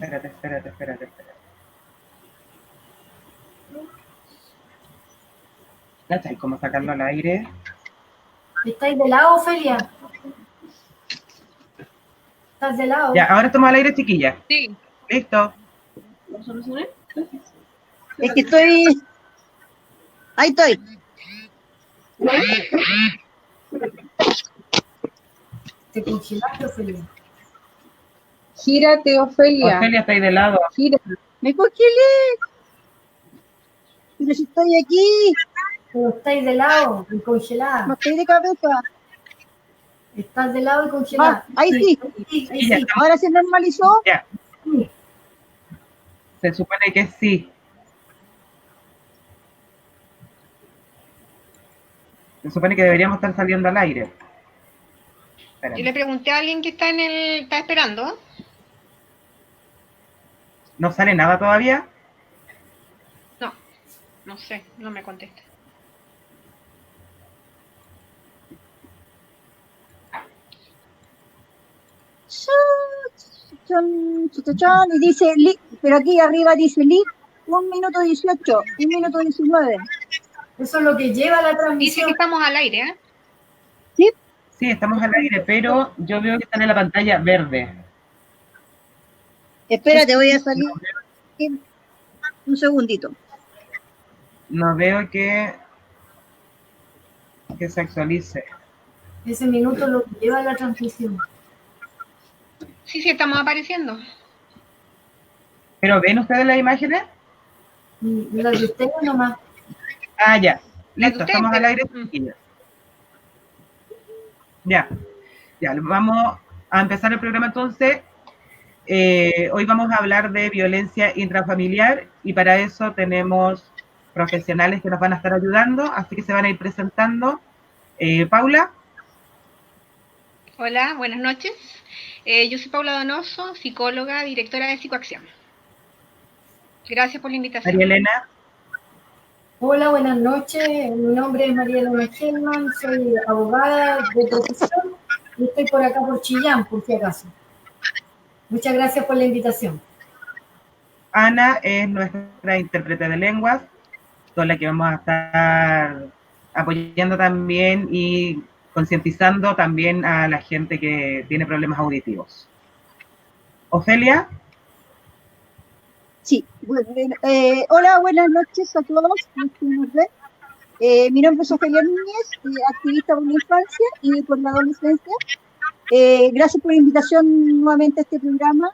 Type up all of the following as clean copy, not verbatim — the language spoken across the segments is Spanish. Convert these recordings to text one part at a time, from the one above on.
Espérate. ¿Cachai? ¿Cómo sacarlo al aire? ¿Estáis de lado, Ofelia? ¿Estás de lado? Ya, ahora estamos al aire, chiquilla. Sí. Listo. Es que estoy. Ahí estoy. ¿Te congelaste, Ofelia? Gírate, Ofelia. Ofelia, está ahí de lado. Gira. Me congelé. Pero si estoy aquí, Pero estáis de lado y no congelada. estoy de cabeza. Estás de lado y congelada. Ahí sí. Ahí sí. Ahora se normalizó. Ya, Sí. se supone que sí. Se supone que deberíamos estar saliendo al aire. Yo le pregunté a alguien que está esperando. ¿No sale nada todavía? No sé, no me contesta. Y dice, pero aquí arriba dice Lick, 1 minuto 18, 1 minuto 19. Eso es lo que lleva la Dice que transmisión. estamos al aire, ¿eh? ¿Sí? Sí, estamos al aire, pero yo veo que están en la pantalla verde. Espérate, voy a salir. Un segundito. No veo que se actualice. Ese minuto es lo que lleva la transmisión. Sí, estamos apareciendo. ¿Pero ven ustedes las imágenes? La de ustedes nomás. Ah, ya. La de Listo, ustedes, estamos al aire. pero- Ya, vamos a empezar el programa entonces. Hoy vamos a hablar de violencia intrafamiliar y para eso tenemos profesionales que nos van a estar ayudando, así que se van a ir presentando. Paula. Hola, buenas noches. Yo soy Paula Donoso, psicóloga, directora de Psicoacción. Gracias por la invitación. María Elena. Hola, buenas noches. Mi nombre es María Elena Hellman, soy abogada de profesión y estoy por acá por Chillán, por si acaso. Muchas gracias por la invitación. Ana es nuestra intérprete de lenguas, con la que vamos a estar apoyando también y concientizando también a la gente que tiene problemas auditivos. Ofelia. Sí. Hola, buenas noches a todos. Mi nombre es Ofelia Núñez, activista por la infancia y por la adolescencia. Gracias por la invitación nuevamente a este programa.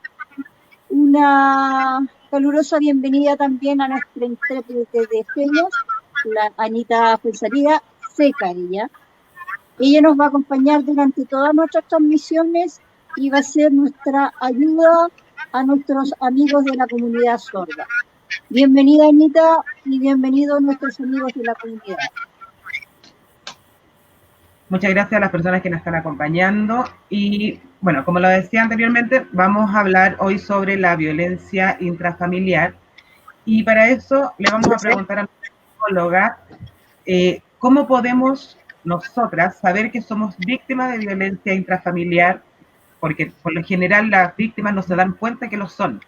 Una calurosa bienvenida también a nuestra intérprete de sueños, la Anita Fuensalida Secarilla. Ella nos va a acompañar durante todas nuestras transmisiones y va a ser nuestra ayuda a nuestros amigos de la comunidad sorda. Bienvenida, Anita, y bienvenidos nuestros amigos de la comunidad. Muchas gracias a las personas que nos están acompañando. Y bueno, como lo decía anteriormente, vamos a hablar hoy sobre la violencia intrafamiliar. Y para eso le vamos a preguntar a nuestra psicóloga cómo podemos nosotras saber que somos víctimas de violencia intrafamiliar, porque por lo general las víctimas no se dan cuenta que lo son.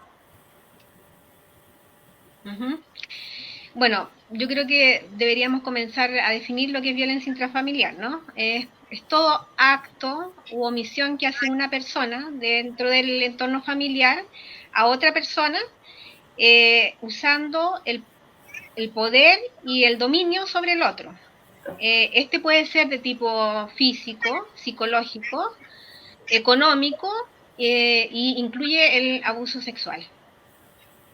Bueno, yo creo que deberíamos comenzar a definir lo que es violencia intrafamiliar, ¿no? Es todo acto u omisión que hace una persona dentro del entorno familiar a otra persona usando el poder y el dominio sobre el otro. Este puede ser de tipo físico, psicológico, económico e incluye el abuso sexual.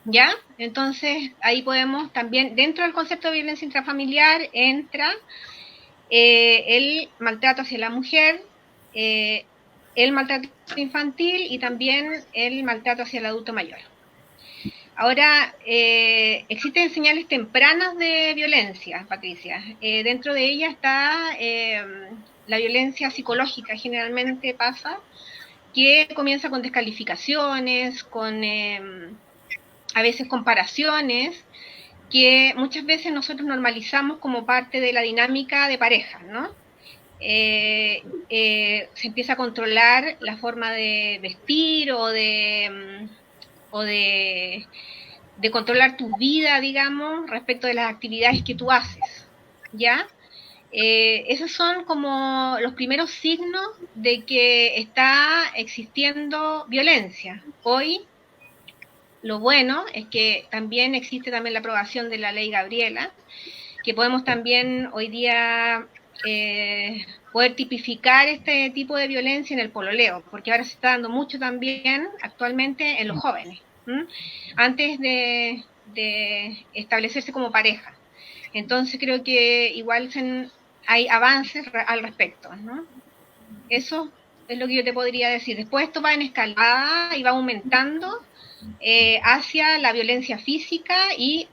¿Ya? Entonces, ahí podemos también, dentro del concepto de violencia intrafamiliar, entra el maltrato hacia la mujer, el maltrato infantil y también el maltrato hacia el adulto mayor. Ahora, existen señales tempranas de violencia, Patricia. Dentro de ella está la violencia psicológica, generalmente pasa, que comienza con descalificaciones, con a veces comparaciones, que muchas veces nosotros normalizamos como parte de la dinámica de pareja, ¿no? Se empieza a controlar la forma de vestir o de o de controlar tu vida, digamos, respecto de las actividades que tú haces, ¿ya? Esos son como los primeros signos de que está existiendo violencia. Hoy, lo bueno es que también existe también la aprobación de la ley Gabriela, que podemos también hoy día poder tipificar este tipo de violencia en el pololeo, porque ahora se está dando mucho también actualmente en los jóvenes, antes de establecerse como pareja. Entonces creo que igual hay avances al respecto, ¿no? Eso es lo que yo te podría decir. Después esto va en escalada y va aumentando hacia la violencia física y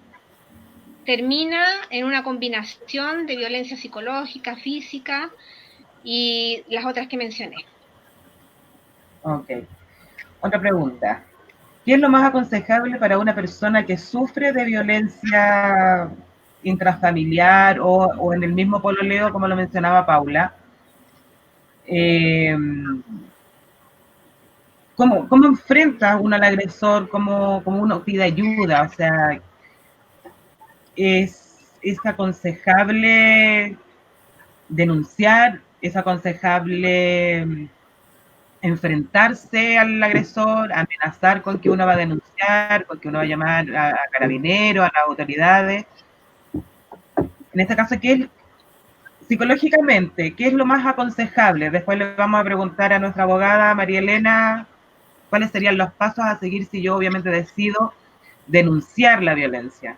termina en una combinación de violencia psicológica, física y las otras que mencioné. Ok. Otra pregunta. ¿Qué es lo más aconsejable para una persona que sufre de violencia intrafamiliar o en el mismo pololeo, como lo mencionaba Paula? ¿Cómo enfrenta uno al agresor? ¿Cómo uno pide ayuda? O sea, ¿es aconsejable denunciar? ¿Es aconsejable enfrentarse al agresor, amenazar con que uno va a denunciar, con que uno va a llamar a carabineros, a las autoridades? En este caso, psicológicamente, ¿qué es lo más aconsejable? Después le vamos a preguntar a nuestra abogada, María Elena, cuáles serían los pasos a seguir si yo obviamente decido denunciar la violencia.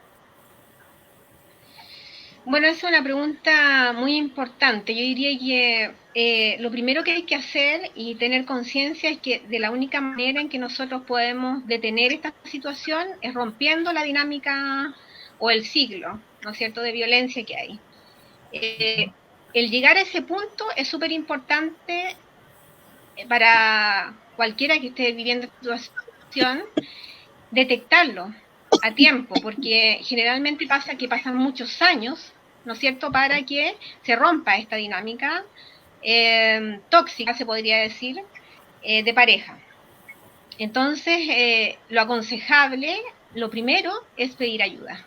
Bueno, es una pregunta muy importante. Yo diría que lo primero que hay que hacer y tener conciencia es que de la única manera en que nosotros podemos detener esta situación es rompiendo la dinámica o el ciclo, ¿no es cierto?, de violencia que hay. El llegar a ese punto es súper importante para cualquiera que esté viviendo esta situación, detectarlo a tiempo, porque generalmente pasa que pasan muchos años, ¿no es cierto?, para que se rompa esta dinámica tóxica, se podría decir, de pareja. Entonces, lo aconsejable, lo primero, es pedir ayuda.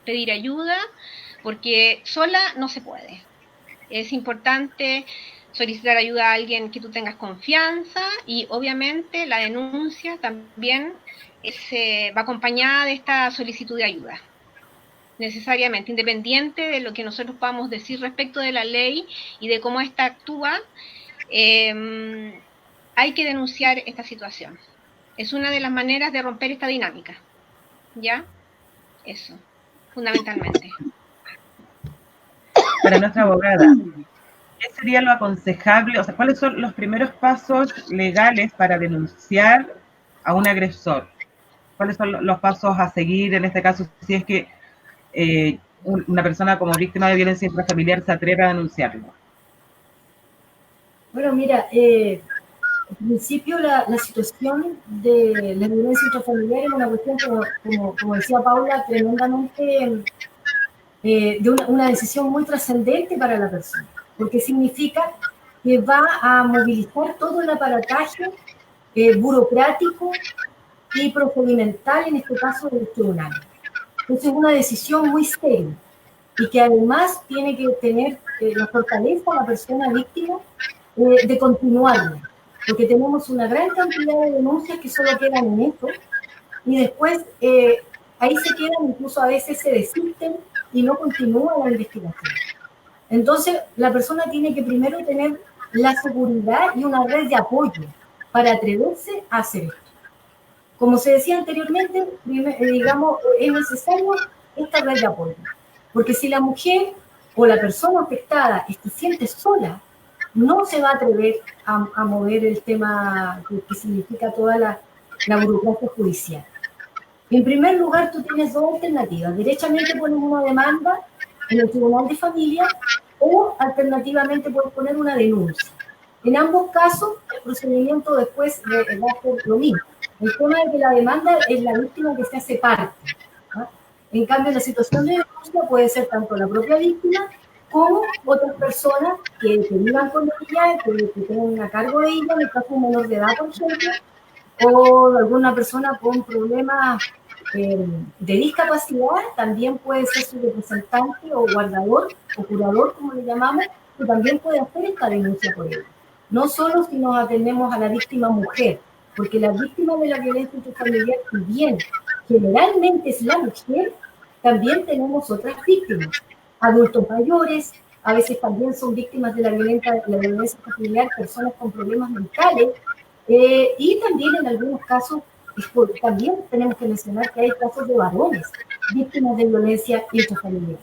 Pedir ayuda, porque sola no se puede. Es importante solicitar ayuda a alguien que tú tengas confianza y obviamente la denuncia también va acompañada de esta solicitud de ayuda, necesariamente, independiente de lo que nosotros podamos decir respecto de la ley y de cómo ésta actúa, hay que denunciar esta situación. Es una de las maneras de romper esta dinámica, ¿ya? Eso, fundamentalmente. Para nuestra abogada, ¿qué sería lo aconsejable? O sea, ¿cuáles son los primeros pasos legales para denunciar a un agresor? ¿Cuáles son los pasos a seguir en este caso si es que una persona como víctima de violencia intrafamiliar se atreve a denunciarlo? Bueno, mira, en principio la situación de la violencia intrafamiliar es una cuestión, como decía Paula, tremendamente de una decisión muy trascendente para la persona, porque significa que va a movilizar todo el aparataje burocrático y procedimental, en este caso del tribunal. Entonces es una decisión muy seria y que además tiene que tener la fortaleza la persona víctima de continuarla, porque tenemos una gran cantidad de denuncias que solo quedan en esto y después ahí se quedan, incluso a veces se desisten y no continúa la investigación. Entonces la persona tiene que primero tener la seguridad y una red de apoyo para atreverse a hacer esto. Como se decía anteriormente, digamos, es necesario esta red de apoyo, porque si la mujer o la persona afectada se siente sola, no se va a atrever a mover el tema que significa toda la burocracia judicial. En primer lugar, tú tienes dos alternativas. Derechamente pones una demanda en el Tribunal de Familia o alternativamente puedes poner una denuncia. En ambos casos, el procedimiento después va a ser lo mismo. El tema de que la demanda es la víctima que se hace parte, ¿no? En cambio, la situación de denuncia puede ser tanto la propia víctima como otras personas que vivan con ella, que tengan a cargo de ella, en el caso de un menor de edad, por ejemplo, o alguna persona con problemas de discapacidad, también puede ser su representante o guardador o curador, como le llamamos, que también puede hacer esta denuncia por él. No solo si nos atendemos a la víctima mujer, porque la víctima de la violencia intrafamiliar, si bien generalmente es la mujer, también tenemos otras víctimas, adultos mayores, a veces también son víctimas de la violencia familiar, personas con problemas mentales, y también en algunos casos, también tenemos que mencionar que hay casos de varones víctimas de violencia intrafamiliar.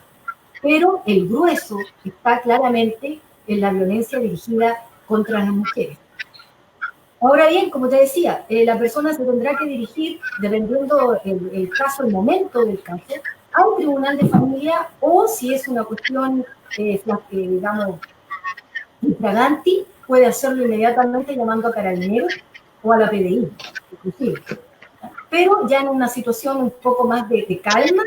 Pero el grueso está claramente en la violencia dirigida contra las mujeres. Ahora bien, como te decía, la persona se tendrá que dirigir, dependiendo el caso, el momento del caso, a un tribunal de familia, o si es una cuestión, digamos, infraganti, puede hacerlo inmediatamente llamando a Carabineros o a la PDI, inclusive. Pero ya en una situación un poco más de calma,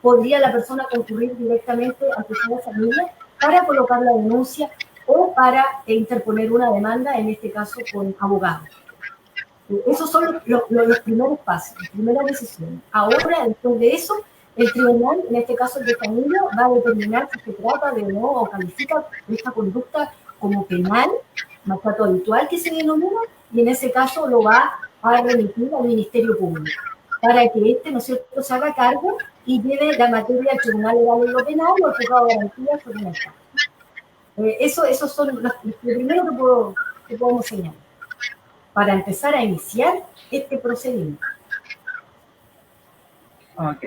podría la persona concurrir directamente al tribunal de familia para colocar la denuncia o para interponer una demanda, en este caso con abogados. Esos son los primeros pasos, las primeras decisiones. Ahora, después de eso, el tribunal, en este caso el de familia, va a determinar si se trata de no o califica esta conducta como penal, maltrato habitual que se denomina, y en ese caso lo va a remitir al Ministerio Público, para que este, ¿no es cierto?, se haga cargo y lleve la materia al Tribunal Legal en lo Penal o al Juzgado de Garantías sobre una etapa. Esos son los primeros que podemos señalar para empezar a iniciar este procedimiento. Ok,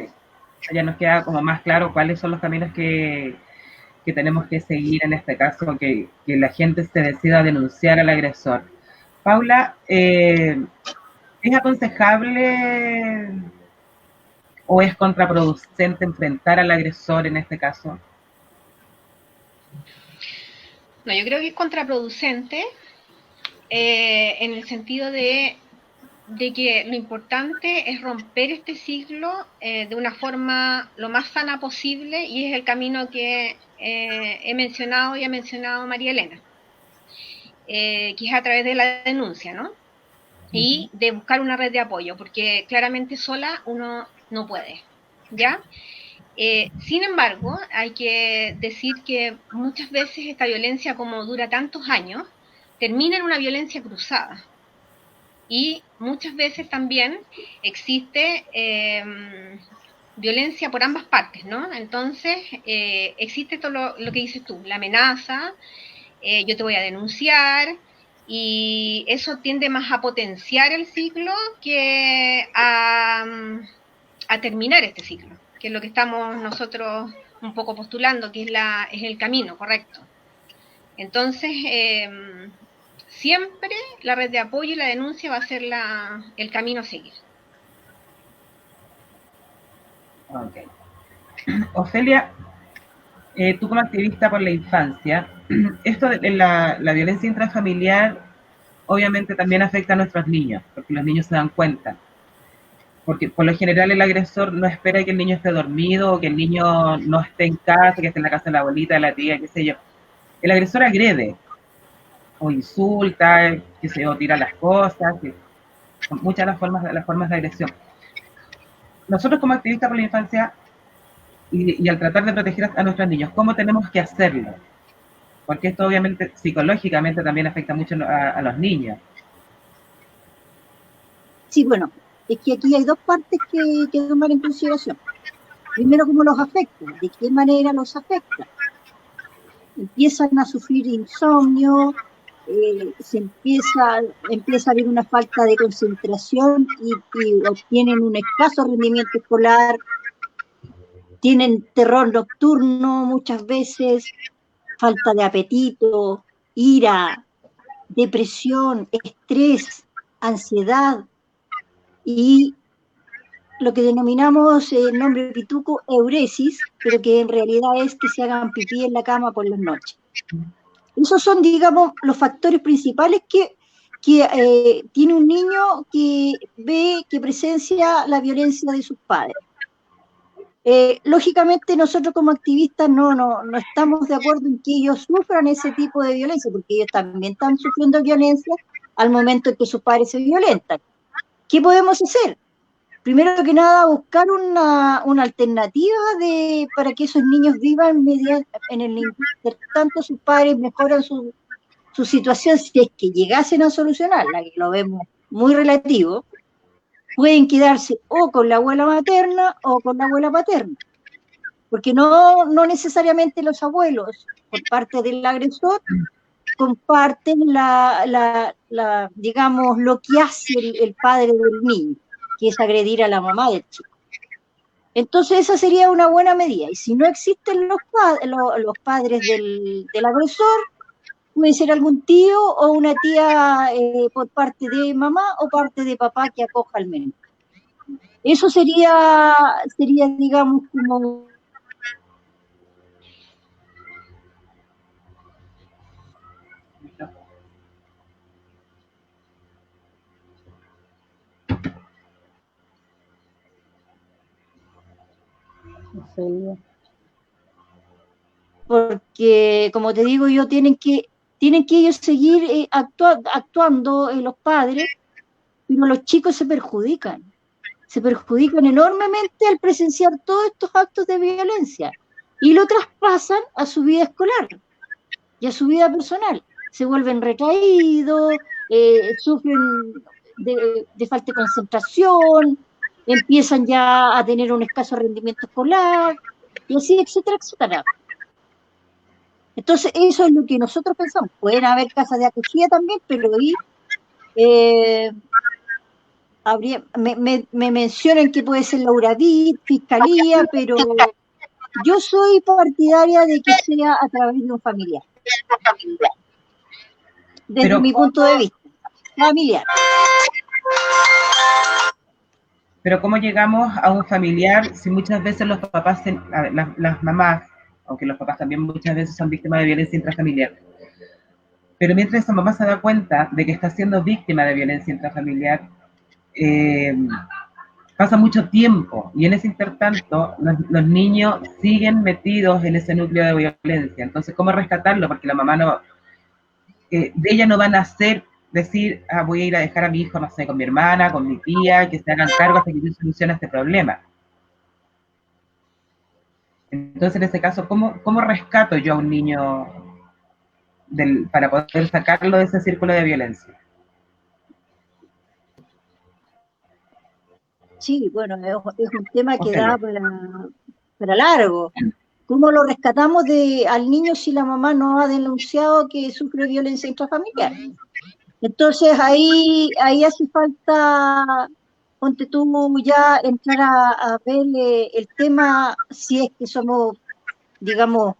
ya nos queda como más claro cuáles son los caminos que tenemos que seguir en este caso, que la gente se decida a denunciar al agresor. Paula, ¿es aconsejable o es contraproducente enfrentar al agresor en este caso? No, yo creo que es contraproducente en el sentido de que lo importante es romper este ciclo de una forma lo más sana posible, y es el camino que he mencionado y ha mencionado María Elena, que es a través de la denuncia, ¿no? Y de buscar una red de apoyo, porque claramente sola uno no puede, ¿ya? Sin embargo, hay que decir que muchas veces esta violencia, como dura tantos años, termina en una violencia cruzada. Y muchas veces también existe violencia por ambas partes, ¿no? Entonces, existe todo lo que dices tú, la amenaza, yo te voy a denunciar, y eso tiende más a potenciar el ciclo que a terminar este ciclo, que es lo que estamos nosotros un poco postulando, que es el camino correcto. Entonces, siempre la red de apoyo y la denuncia va a ser el camino a seguir. Ok. Ofelia, tú como activista por la infancia, esto de la violencia intrafamiliar obviamente también afecta a nuestros niños, porque los niños se dan cuenta. Porque por lo general el agresor no espera que el niño esté dormido o que el niño no esté en casa, que esté en la casa de la abuelita, de la tía, qué sé yo. El agresor agrede o insulta, que se yo, tira las cosas, que son muchas las formas de agresión. Nosotros como activistas por la infancia y al tratar de proteger a nuestros niños, ¿cómo tenemos que hacerlo? Porque esto obviamente psicológicamente también afecta mucho a los niños. Sí, bueno, es que aquí hay dos partes que tomar en consideración. Primero, cómo los afecta, de qué manera los afecta. Empiezan a sufrir insomnio, se empieza a haber una falta de concentración y obtienen un escaso rendimiento escolar, tienen terror nocturno muchas veces, falta de apetito, ira, depresión, estrés, ansiedad y lo que denominamos el nombre pituco euresis, pero que en realidad es que se hagan pipí en la cama por las noches. Esos son, digamos, los factores principales que tiene un niño que ve, que presencia la violencia de sus padres. Lógicamente nosotros como activistas no estamos de acuerdo en que ellos sufran ese tipo de violencia, porque ellos también están sufriendo violencia al momento en que sus padres se violentan. ¿qué podemos hacer? Primero que nada, buscar una alternativa para que esos niños vivan en el intertanto sus padres mejoran su situación, si es que llegasen a solucionarla, que lo vemos muy relativo, pueden quedarse o con la abuela materna o con la abuela paterna, porque no necesariamente los abuelos, por parte del agresor, comparten digamos, lo que hace el padre del niño, que es agredir a la mamá del chico. Entonces esa sería una buena medida. Y si no existen los padres del agresor, puede ser algún tío o una tía por parte de mamá o parte de papá que acoja al menor. Eso sería, digamos, como... Porque, como te digo yo, tienen que ellos seguir actuando los padres, pero los chicos se perjudican enormemente al presenciar todos estos actos de violencia y lo traspasan a su vida escolar y a su vida personal. Se vuelven retraídos, sufren de falta de concentración, empiezan ya a tener un escaso rendimiento escolar, y así, etcétera, etcétera. Entonces, eso es lo que nosotros pensamos. Pueden haber casas de acogida también, pero ahí me mencionan que puede ser la URADIT, Fiscalía, pero yo soy partidaria de que sea a través de un familiar. Desde mi punto de vista, familiar. Pero ¿cómo llegamos a un familiar si muchas veces los papás, las mamás, aunque los papás también muchas veces son víctimas de violencia intrafamiliar, pero mientras esa mamá se da cuenta de que está siendo víctima de violencia intrafamiliar, pasa mucho tiempo y en ese intertanto los niños siguen metidos en ese núcleo de violencia. Entonces, ¿cómo rescatarlo? Porque la mamá no, de ella no van a hacer decir, voy a ir a dejar a mi hijo, no sé, con mi hermana, con mi tía, que se hagan cargo hasta que yo solucione este problema. Entonces, en ese caso, ¿cómo rescato yo a un niño para poder sacarlo de ese círculo de violencia? Sí, bueno, es un tema que da para largo. ¿Cómo lo rescatamos al niño si la mamá no ha denunciado que sufre violencia intrafamiliar? Entonces ahí hace falta, ponte tú ya entrar a ver el tema, si es que somos, digamos,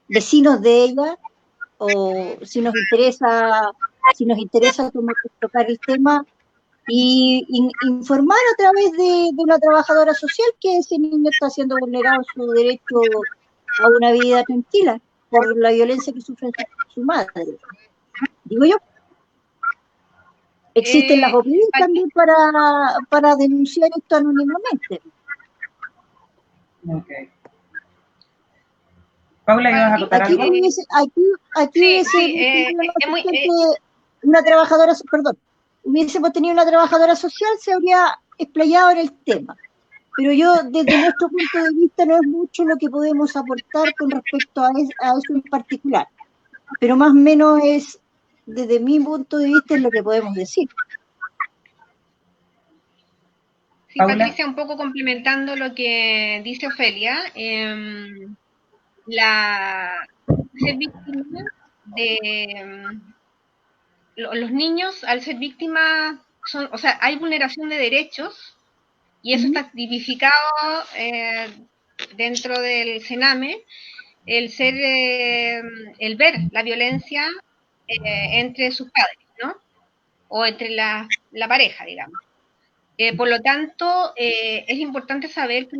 vecinos de ella, o si nos interesa tocar el tema, y informar a través de una trabajadora social que ese niño está siendo vulnerado en su derecho a una vida tranquila por la violencia que sufre su madre. Digo yo. Existen las opiniones también para denunciar esto anónimamente. Ok. Paula, ¿ibas a contar algo? Una trabajadora, perdón, hubiésemos tenido una trabajadora social, se habría explayado en el tema. Pero yo, desde nuestro punto de vista, no es mucho lo que podemos aportar con respecto a eso en particular. Pero más o menos es, desde mi punto de vista, es lo que podemos decir. Sí, Patricia, un poco complementando lo que dice Ofelia, ser víctima los niños, al ser víctimas, hay vulneración de derechos, y eso está tipificado dentro del CENAME, el ver la violencia entre sus padres, ¿no? O entre la pareja, digamos. Por lo tanto, es importante saber que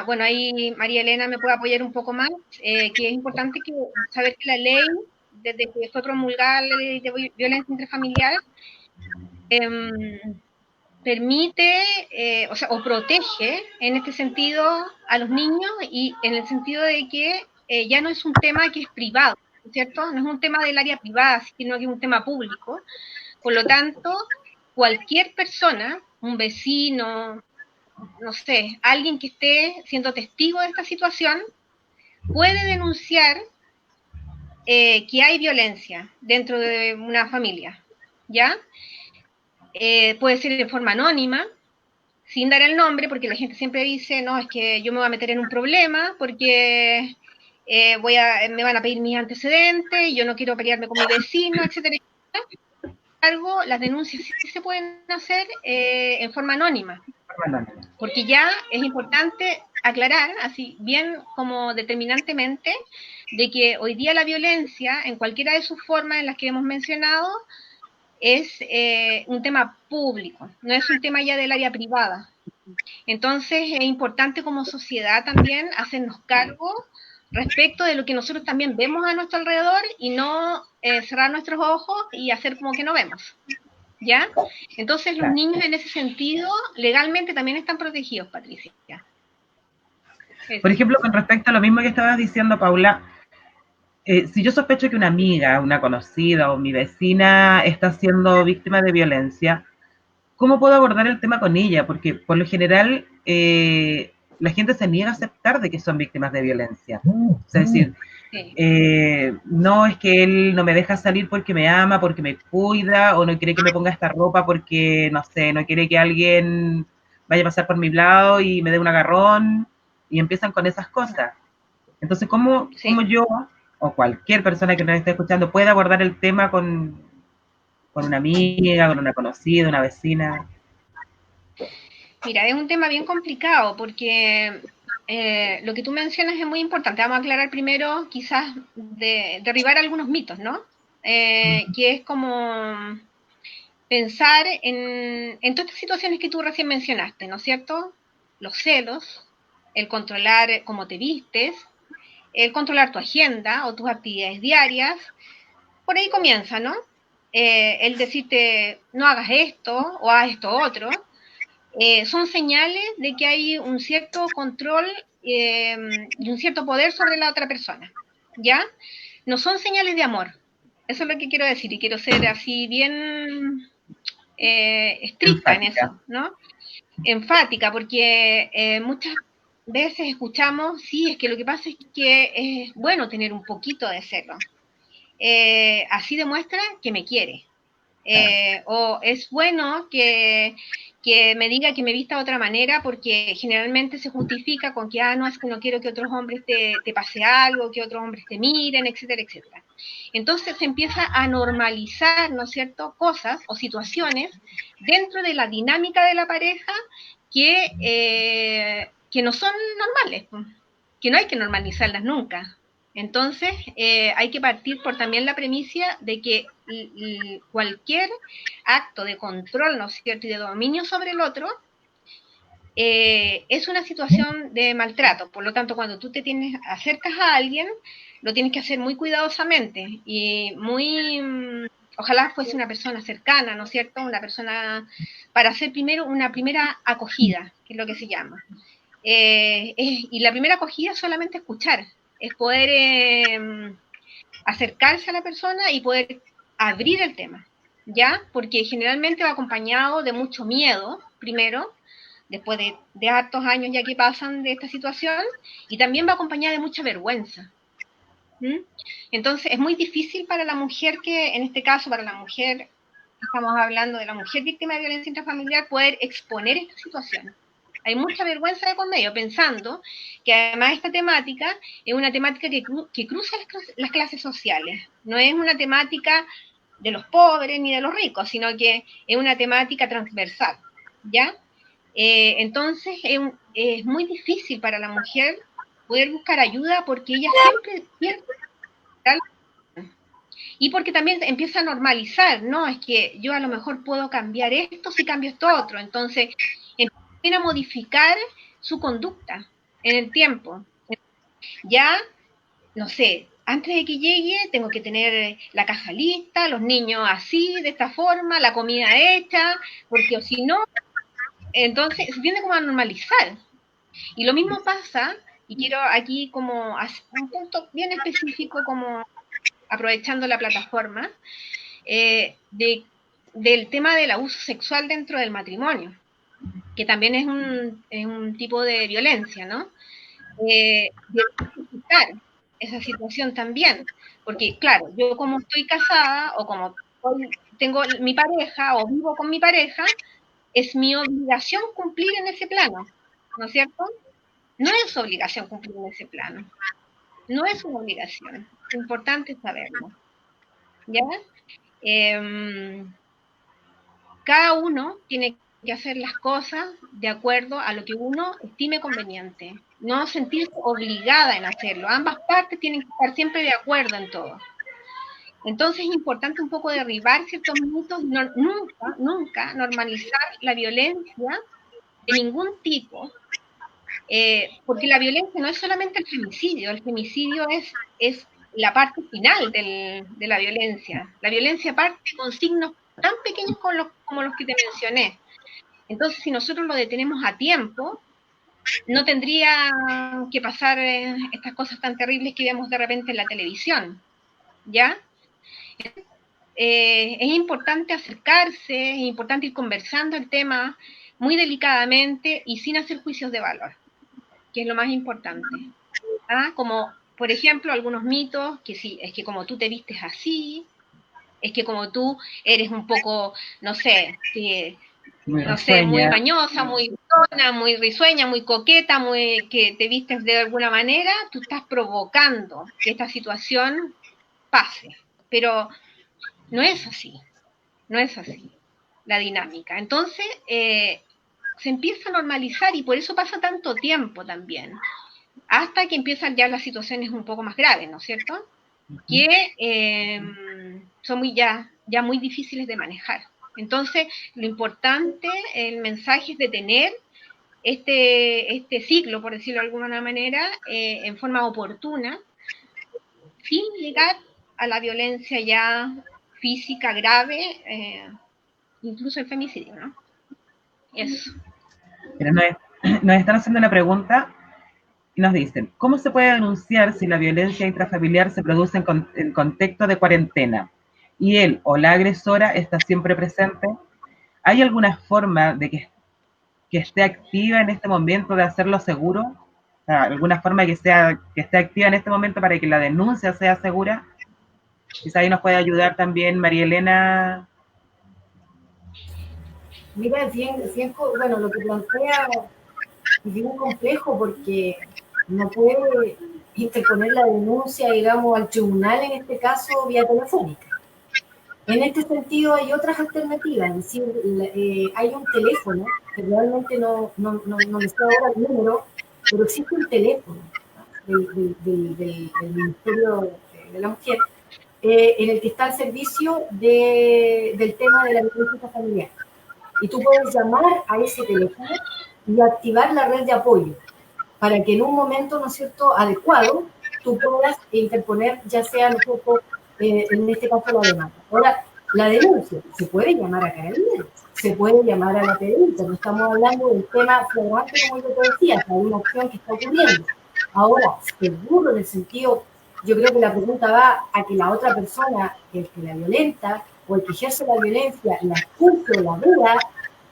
bueno, ahí María Elena me puede apoyar un poco más, que es importante saber que la ley, desde que fue promulgada la ley de violencia intrafamiliar, permite, o protege en este sentido a los niños, y en el sentido de que ya no es un tema que es privado, ¿cierto? No es un tema del área privada, sino que es un tema público. Por lo tanto, cualquier persona, un vecino, no sé, alguien que esté siendo testigo de esta situación, puede denunciar que hay violencia dentro de una familia, ¿ya? Puede ser de forma anónima, sin dar el nombre, porque la gente siempre dice, no, es que yo me voy a meter en un problema porque me van a pedir mis antecedentes, yo no quiero pelearme con mi vecino, etcétera. Sin embargo, las denuncias sí se pueden hacer en forma anónima, porque ya es importante aclarar, así bien como determinantemente, de que hoy día la violencia, en cualquiera de sus formas en las que hemos mencionado, es un tema público, no es un tema ya del área privada. Entonces es importante como sociedad también hacernos cargo respecto de lo que nosotros también vemos a nuestro alrededor y no cerrar nuestros ojos y hacer como que no vemos, ¿ya? Entonces los niños en ese sentido legalmente también están protegidos, Patricia. Por ejemplo, con respecto a lo mismo que estabas diciendo, Paula, si yo sospecho que una amiga, una conocida o mi vecina está siendo víctima de violencia, ¿cómo puedo abordar el tema con ella? Porque por lo general la gente se niega a aceptar de que son víctimas de violencia. O sea, es decir, no es que él no me deja salir porque me ama, porque me cuida, o no quiere que me ponga esta ropa porque, no sé, no quiere que alguien vaya a pasar por mi lado y me dé un agarrón, y empiezan con esas cosas. Entonces, ¿cómo yo, o cualquier persona que nos esté escuchando, puede abordar el tema con una amiga, con una conocida, una vecina? Mira, es un tema bien complicado porque lo que tú mencionas es muy importante. Vamos a aclarar primero, quizás, derribar algunos mitos, ¿no? Que es como pensar en todas estas situaciones que tú recién mencionaste, ¿no es cierto? Los celos, el controlar cómo te vistes, el controlar tu agenda o tus actividades diarias. Por ahí comienza, ¿no? El decirte, no hagas esto o haz esto otro. Son señales de que hay un cierto control y un cierto poder sobre la otra persona, ¿ya? No son señales de amor, eso es lo que quiero decir, y quiero ser así bien estricta en eso, ¿no? Enfática, porque muchas veces escuchamos, sí, es que lo que pasa es que es bueno tener un poquito de celo, así demuestra que me quiere, o es bueno que me diga que me vista de otra manera porque generalmente se justifica con que, no, es que no quiero que otros hombres te pase algo, que otros hombres te miren, etcétera, etcétera. Entonces se empieza a normalizar, ¿no es cierto?, cosas o situaciones dentro de la dinámica de la pareja que no son normales, que no hay que normalizarlas nunca. Entonces, hay que partir por también la premisa de que cualquier acto de control, ¿no es cierto?, y de dominio sobre el otro, es una situación de maltrato. Por lo tanto, cuando tú acercas a alguien, lo tienes que hacer muy cuidadosamente y ojalá fuese una persona cercana, ¿no es cierto?, una persona para hacer primero una primera acogida, que es lo que se llama. Y la primera acogida es solamente escuchar, es poder acercarse a la persona y poder abrir el tema, ¿ya? Porque generalmente va acompañado de mucho miedo, primero, después de hartos años ya que pasan de esta situación, y también va acompañada de mucha vergüenza. Entonces es muy difícil para la mujer en este caso, para la mujer, estamos hablando de la mujer víctima de violencia intrafamiliar, poder exponer esta situación. Hay mucha vergüenza de por medio, pensando que además esta temática es una temática que cruza las clases sociales. No es una temática de los pobres ni de los ricos, sino que es una temática transversal, ¿ya? Entonces es muy difícil para la mujer poder buscar ayuda porque ella siempre pierde. Y porque también empieza a normalizar, ¿no? Es que yo a lo mejor puedo cambiar esto si cambio esto otro. Entonces empieza a modificar su conducta en el tiempo. Ya, no sé, antes de que llegue tengo que tener la casa lista, los niños así, de esta forma, la comida hecha, porque si no, entonces se tiende como a normalizar. Y lo mismo pasa, y quiero aquí como hacer un punto bien específico, como aprovechando la plataforma, del tema del abuso sexual dentro del matrimonio. que también es un tipo de violencia, ¿no? De justificar esa situación también, porque claro, yo como estoy casada o como tengo mi pareja o vivo con mi pareja, es mi obligación cumplir en ese plano, ¿no es cierto? No es obligación cumplir en ese plano, no es una obligación, es importante saberlo, ¿ya? Cada uno tiene que hacer las cosas de acuerdo a lo que uno estime conveniente, no sentirse obligada en hacerlo. Ambas partes tienen que estar siempre de acuerdo en todo. Entonces es importante un poco derribar ciertos mitos, nunca normalizar la violencia de ningún tipo, porque la violencia no es solamente el femicidio es la parte final de la violencia. La violencia parte con signos tan pequeños como los que te mencioné. Entonces, si nosotros lo detenemos a tiempo, no tendría que pasar estas cosas tan terribles que vemos de repente en la televisión, ¿ya? Es importante acercarse, es importante ir conversando el tema muy delicadamente y sin hacer juicios de valor, que es lo más importante. ¿Ah? Como, por ejemplo, algunos mitos, que sí, es que como tú te vistes así, es que como tú eres un poco, no sé, muy mañosa, muy tona, muy risueña, muy coqueta, muy que te vistes de alguna manera, tú estás provocando que esta situación pase. Pero no es así, no es así la dinámica. Entonces, se empieza a normalizar y por eso pasa tanto tiempo también, hasta que empiezan ya las situaciones un poco más graves, ¿no es cierto? Que son ya muy difíciles de manejar. Entonces, lo importante, el mensaje es detener este ciclo, por decirlo de alguna manera, en forma oportuna, sin llegar a la violencia ya física grave, incluso el femicidio, ¿no? Eso. Pero nos están haciendo una pregunta y nos dicen, ¿cómo se puede denunciar si la violencia intrafamiliar se produce en contexto de cuarentena y él o la agresora está siempre presente? ¿Hay alguna forma de que esté activa en este momento de hacerlo seguro? O sea, ¿alguna forma que esté activa en este momento para que la denuncia sea segura? Quizá ahí nos puede ayudar también María Elena. Mira, bueno, lo que plantea es bien complejo porque no puede interponer la denuncia, digamos, al tribunal, en este caso, vía telefónica. En este sentido hay otras alternativas, es decir, hay un teléfono, que realmente no me sé ahora el número, pero existe un teléfono, ¿no? del Ministerio de la Mujer, en el que está el servicio del tema de la violencia familiar. Y tú puedes llamar a ese teléfono y activar la red de apoyo para que en un momento, ¿no es cierto?, adecuado, tú puedas interponer, ya sea, ¿no es cierto?, en este caso la demanda. Ahora, la denuncia, se puede llamar a Carabineros, se puede llamar a la PDI, no estamos hablando del tema flagrante, como yo te decía, que hay una acción que está ocurriendo. Ahora, seguro en el sentido, yo creo que la pregunta va a que la otra persona, el que la violenta o el que ejerce la violencia, la escuche o la vea,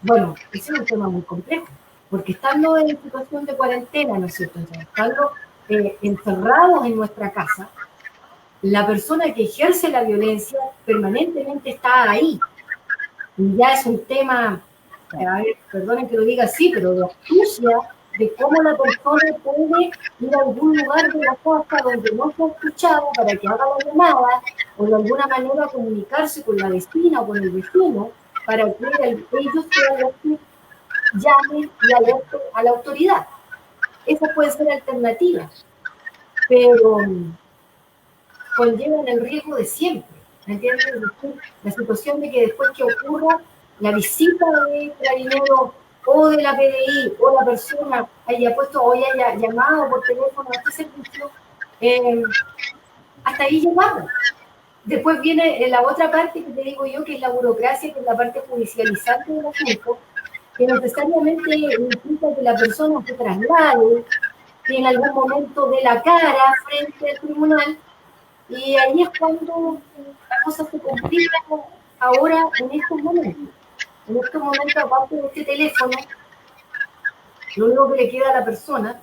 bueno, ese es un tema muy complejo, porque estando en situación de cuarentena, ¿no es cierto?, estando encerrados en nuestra casa, la persona que ejerce la violencia permanentemente está ahí. Y ya es un tema, a ver, perdonen que lo diga así, pero de astucia, de cómo la persona puede ir a algún lugar de la casa donde no se ha escuchado para que haga la llamada, o de alguna manera comunicarse con la vecina o con el vecino, para que ellos sean los que llamen y alerten a la autoridad. Esa puede ser alternativa, pero conllevan el riesgo de siempre, ¿me entiendes? La situación de que después que ocurra la visita de Carabineros o de la PDI o la persona haya puesto o haya llamado por teléfono a este servicio, hasta ahí llegamos. Después viene la otra parte que te digo yo, que es la burocracia, que es la parte judicializante del asunto, que necesariamente implica que la persona se traslade, que en algún momento dé la cara frente al tribunal. Y ahí es cuando la cosa se complica ahora en estos momentos. En este momento, aparte de este teléfono, lo único que le queda a la persona,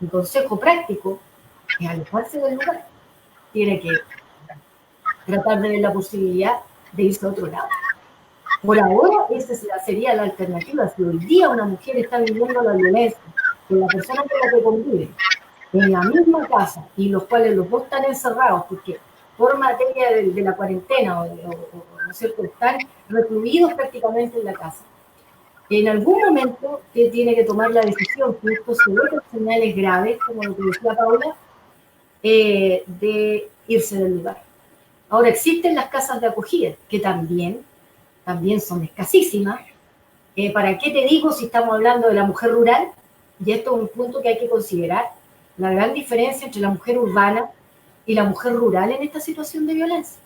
un consejo práctico, es alejarse del lugar. Tiene que tratar de ver la posibilidad de irse a otro lado. Por ahora, esa sería la alternativa. Si hoy día una mujer está viviendo la violencia con la persona con la que convive, en la misma casa, y los cuales los dos están encerrados, porque por materia de la cuarentena, ¿no es cierto?, están recluidos prácticamente en la casa. En algún momento tiene que tomar la decisión, que esto se ve con señales graves, como lo que decía Paula, de irse del lugar. Ahora, existen las casas de acogida, que también son escasísimas. ¿Para qué te digo si estamos hablando de la mujer rural? Y esto es un punto que hay que considerar, la gran diferencia entre la mujer urbana y la mujer rural en esta situación de violencia.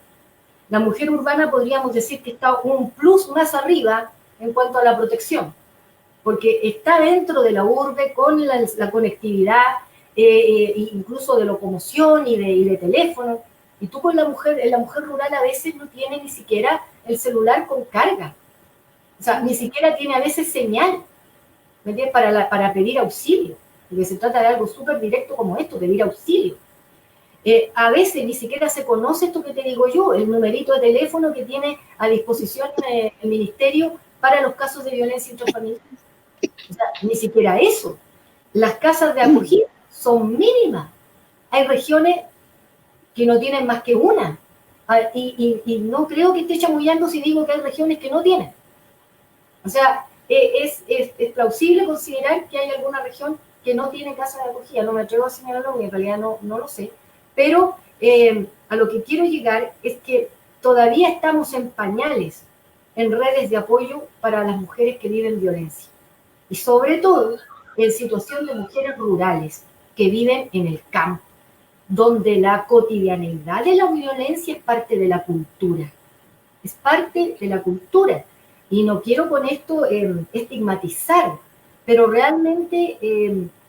La mujer urbana podríamos decir que está un plus más arriba en cuanto a la protección, porque está dentro de la urbe con la conectividad, incluso de locomoción y de teléfono. Y tú con la mujer rural a veces no tiene ni siquiera el celular con carga. O sea, ni siquiera tiene a veces señal, ¿me entiendes?, para pedir auxilio, porque se trata de algo súper directo como esto, pedir auxilio. A veces ni siquiera se conoce esto que te digo yo, el numerito de teléfono que tiene a disposición el ministerio para los casos de violencia intrafamiliar. O sea, ni siquiera eso. Las casas de acogida son mínimas. Hay regiones que no tienen más que una. Y no creo que esté chamullando si digo que hay regiones que no tienen. O sea, es plausible considerar que hay alguna región que no tiene casa de acogida. No me atrevo a señalarlo porque en realidad no lo sé. Pero a lo que quiero llegar es que todavía estamos en pañales en redes de apoyo para las mujeres que viven violencia. Y sobre todo en situación de mujeres rurales que viven en el campo, donde la cotidianidad de la violencia es parte de la cultura. Es parte de la cultura. Y no quiero con esto estigmatizar, pero realmente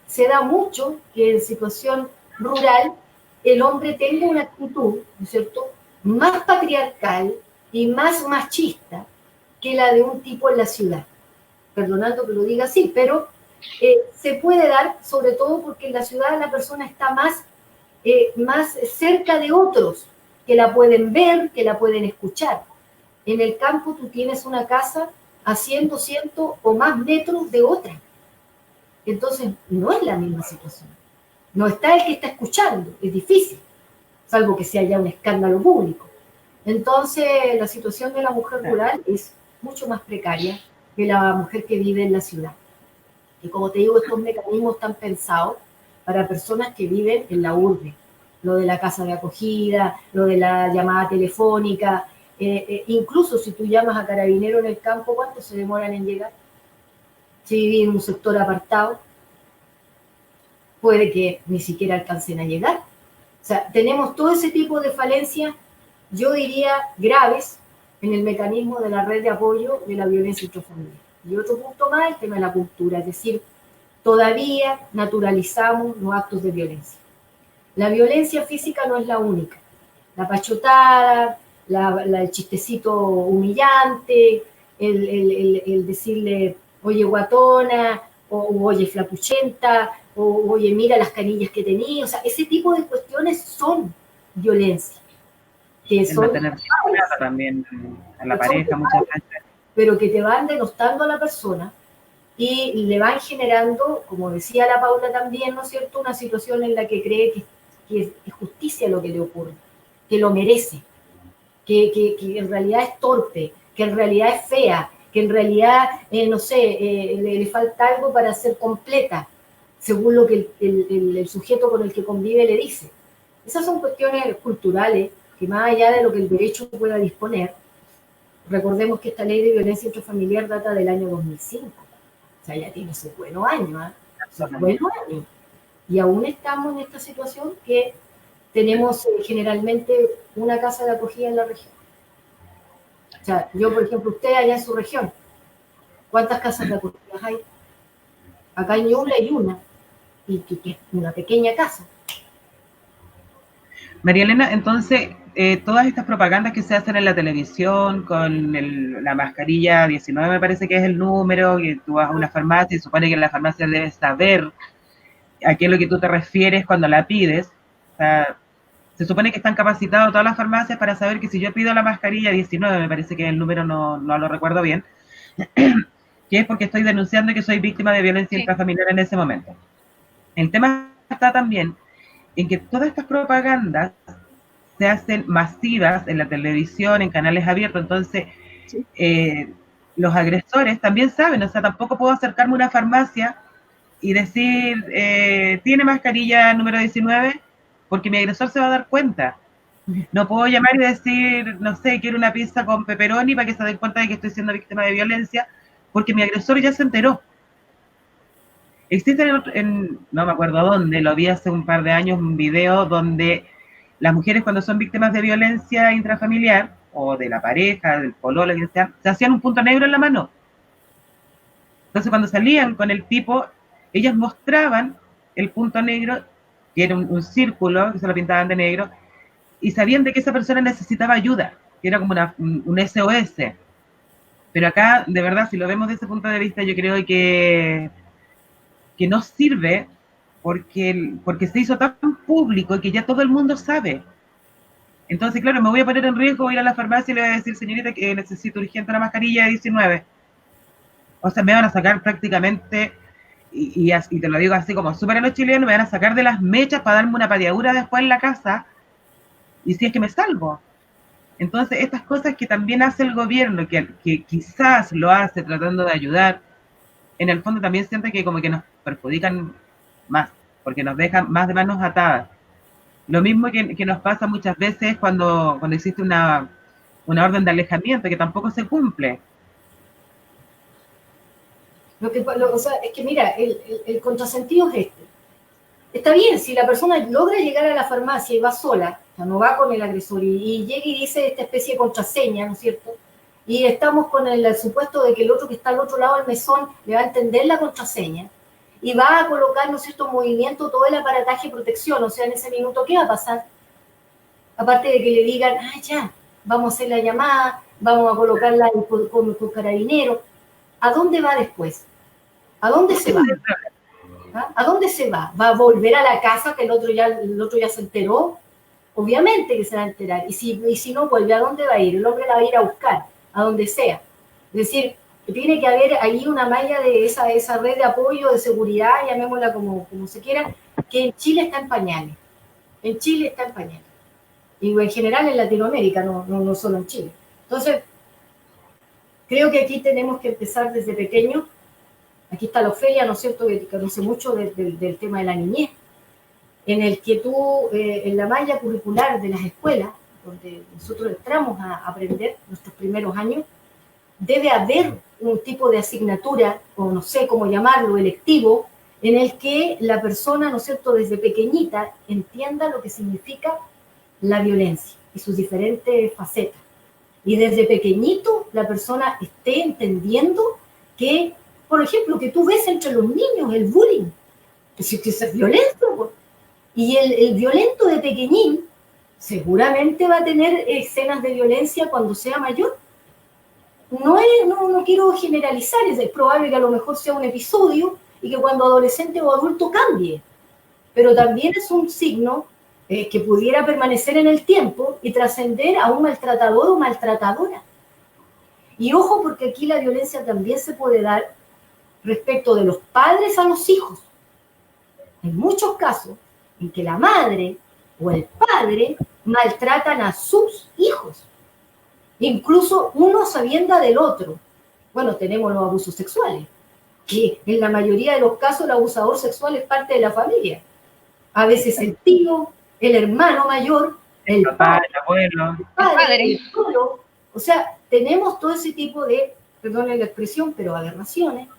se da mucho que en situación rural el hombre tenga una actitud, ¿no es cierto?, más patriarcal y más machista que la de un tipo en la ciudad. Perdonando que lo diga así, pero se puede dar sobre todo porque en la ciudad la persona está más cerca de otros, que la pueden ver, que la pueden escuchar. En el campo tú tienes una casa a 100, 200 o más metros de otra. Entonces no es la misma situación. No está el que está escuchando, es difícil, salvo que sea ya un escándalo público. Entonces la situación de la mujer rural es mucho más precaria que la mujer que vive en la ciudad. Y como te digo, estos mecanismos están pensados para personas que viven en la urbe. Lo de la casa de acogida, lo de la llamada telefónica, incluso si tú llamas a carabinero en el campo, ¿cuánto se demoran en llegar? Si vivís en un sector apartado, puede que ni siquiera alcancen a llegar. O sea, tenemos todo ese tipo de falencias, yo diría, graves, en el mecanismo de la red de apoyo de la violencia intrafamiliar. Y otro punto más, el tema de la cultura, es decir, todavía naturalizamos los actos de violencia. La violencia física no es la única. La pachotada, el chistecito humillante, el decirle, oye guatona, o oye flacuchenta, o oye mira las canillas que tenía, o sea, ese tipo de cuestiones son violencia. Que son también a la pareja muchas veces. Pero que te van denostando a la persona y le van generando, como decía la Paula también, ¿no es cierto?, una situación en la que cree que es justicia lo que le ocurre, que lo merece, que en realidad es torpe, que en realidad es fea, que en realidad, no sé, le falta algo para ser completa, según lo que el sujeto con el que convive le dice. Esas son cuestiones culturales que más allá de lo que el derecho pueda disponer, recordemos que esta ley de violencia intrafamiliar data del año 2005, o sea, ya tiene sus buenos años, y aún estamos en esta situación que tenemos generalmente una casa de acogida en la región. O sea, yo, por ejemplo, usted allá en su región, ¿cuántas casas de acogida hay? Acá en Ñuble hay una, y que es una pequeña casa. María Elena, entonces, todas estas propagandas que se hacen en la televisión con la mascarilla 19, me parece que es el número, que tú vas a una farmacia y supone que en la farmacia debes saber a qué es lo que tú te refieres cuando la pides. O sea, se supone que están capacitados todas las farmacias para saber que si yo pido la mascarilla 19, me parece que el número no lo recuerdo bien, que es porque estoy denunciando que soy víctima de violencia intrafamiliar en ese momento. El tema está también en que todas estas propagandas se hacen masivas en la televisión, en canales abiertos, entonces los agresores también saben, o sea, tampoco puedo acercarme a una farmacia y decir, tiene mascarilla número 19, porque mi agresor se va a dar cuenta. No puedo llamar y decir, no sé, quiero una pizza con pepperoni para que se den cuenta de que estoy siendo víctima de violencia, porque mi agresor ya se enteró. Existe no me acuerdo dónde, lo vi hace un par de años, un video donde las mujeres cuando son víctimas de violencia intrafamiliar, o de la pareja, del pololo, que sea, se hacían un punto negro en la mano. Entonces cuando salían con el tipo, ellas mostraban el punto negro, que era un círculo, que se lo pintaban de negro, y sabían de que esa persona necesitaba ayuda, que era como un SOS. Pero acá, de verdad, si lo vemos desde ese punto de vista, yo creo que no sirve porque se hizo tan público que ya todo el mundo sabe. Entonces, claro, me voy a poner en riesgo, voy a ir a la farmacia y le voy a decir, señorita, que necesito urgente una mascarilla de 19. O sea, me van a sacar prácticamente, y te lo digo así como súper a los chilenos, me van a sacar de las mechas para darme una pateadura después en la casa, y si es que me salvo. Entonces, estas cosas que también hace el gobierno, que quizás lo hace tratando de ayudar, en el fondo también siento que como que nos perjudican más, porque nos dejan más de manos atadas. Lo mismo que nos pasa muchas veces cuando existe una orden de alejamiento que tampoco se cumple. O sea, es que mira, el contrasentido es este. Está bien, si la persona logra llegar a la farmacia y va sola, o sea, no va con el agresor, y llega y dice esta especie de contraseña, ¿no es cierto? Y estamos con el supuesto de que el otro que está al otro lado del mesón le va a entender la contraseña y va a colocar, ¿no es cierto?, en movimiento todo el aparataje de protección. O sea, en ese minuto, ¿qué va a pasar? Aparte de que le digan, ya, vamos a hacer la llamada, vamos a colocarla con carabinero. ¿A dónde va después? ¿A dónde se va? ¿Ah? ¿A dónde se va? ¿Va a volver a la casa que el otro ya se enteró? Obviamente que se va a enterar. Y si no vuelve, ¿a dónde va a ir? El hombre la va a ir a buscar, a donde sea. Es decir, tiene que haber ahí una malla de esa red de apoyo, de seguridad, llamémosla como se quiera, que en Chile está en pañales. En Chile está en pañales. Y en general en Latinoamérica, no solo en Chile. Entonces, creo que aquí tenemos que empezar desde pequeño. Aquí está la Ofelia, ¿no es cierto?, que conoce mucho del tema de la niñez, en el que tú, en la malla curricular de las escuelas, donde nosotros entramos a aprender nuestros primeros años, debe haber un tipo de asignatura, o no sé cómo llamarlo, electivo, en el que la persona, ¿no es cierto?, desde pequeñita entienda lo que significa la violencia y sus diferentes facetas. Y desde pequeñito la persona esté entendiendo que, por ejemplo, que tú ves entre los niños el bullying, que es violento, y el violento de pequeñín seguramente va a tener escenas de violencia cuando sea mayor. No quiero generalizar, es probable que a lo mejor sea un episodio y que cuando adolescente o adulto cambie, pero también es un signo que pudiera permanecer en el tiempo y trascender a un maltratador o maltratadora. Y ojo, porque aquí la violencia también se puede dar respecto de los padres a los hijos. En muchos casos en que la madre o el padre maltratan a sus hijos, incluso uno sabienda del otro. Bueno, tenemos los abusos sexuales, que en la mayoría de los casos el abusador sexual es parte de la familia. A veces el tío, el hermano mayor, el papá, el abuelo, el padre, el solo. O sea, tenemos todo ese tipo de, perdónen la expresión, pero aberraciones,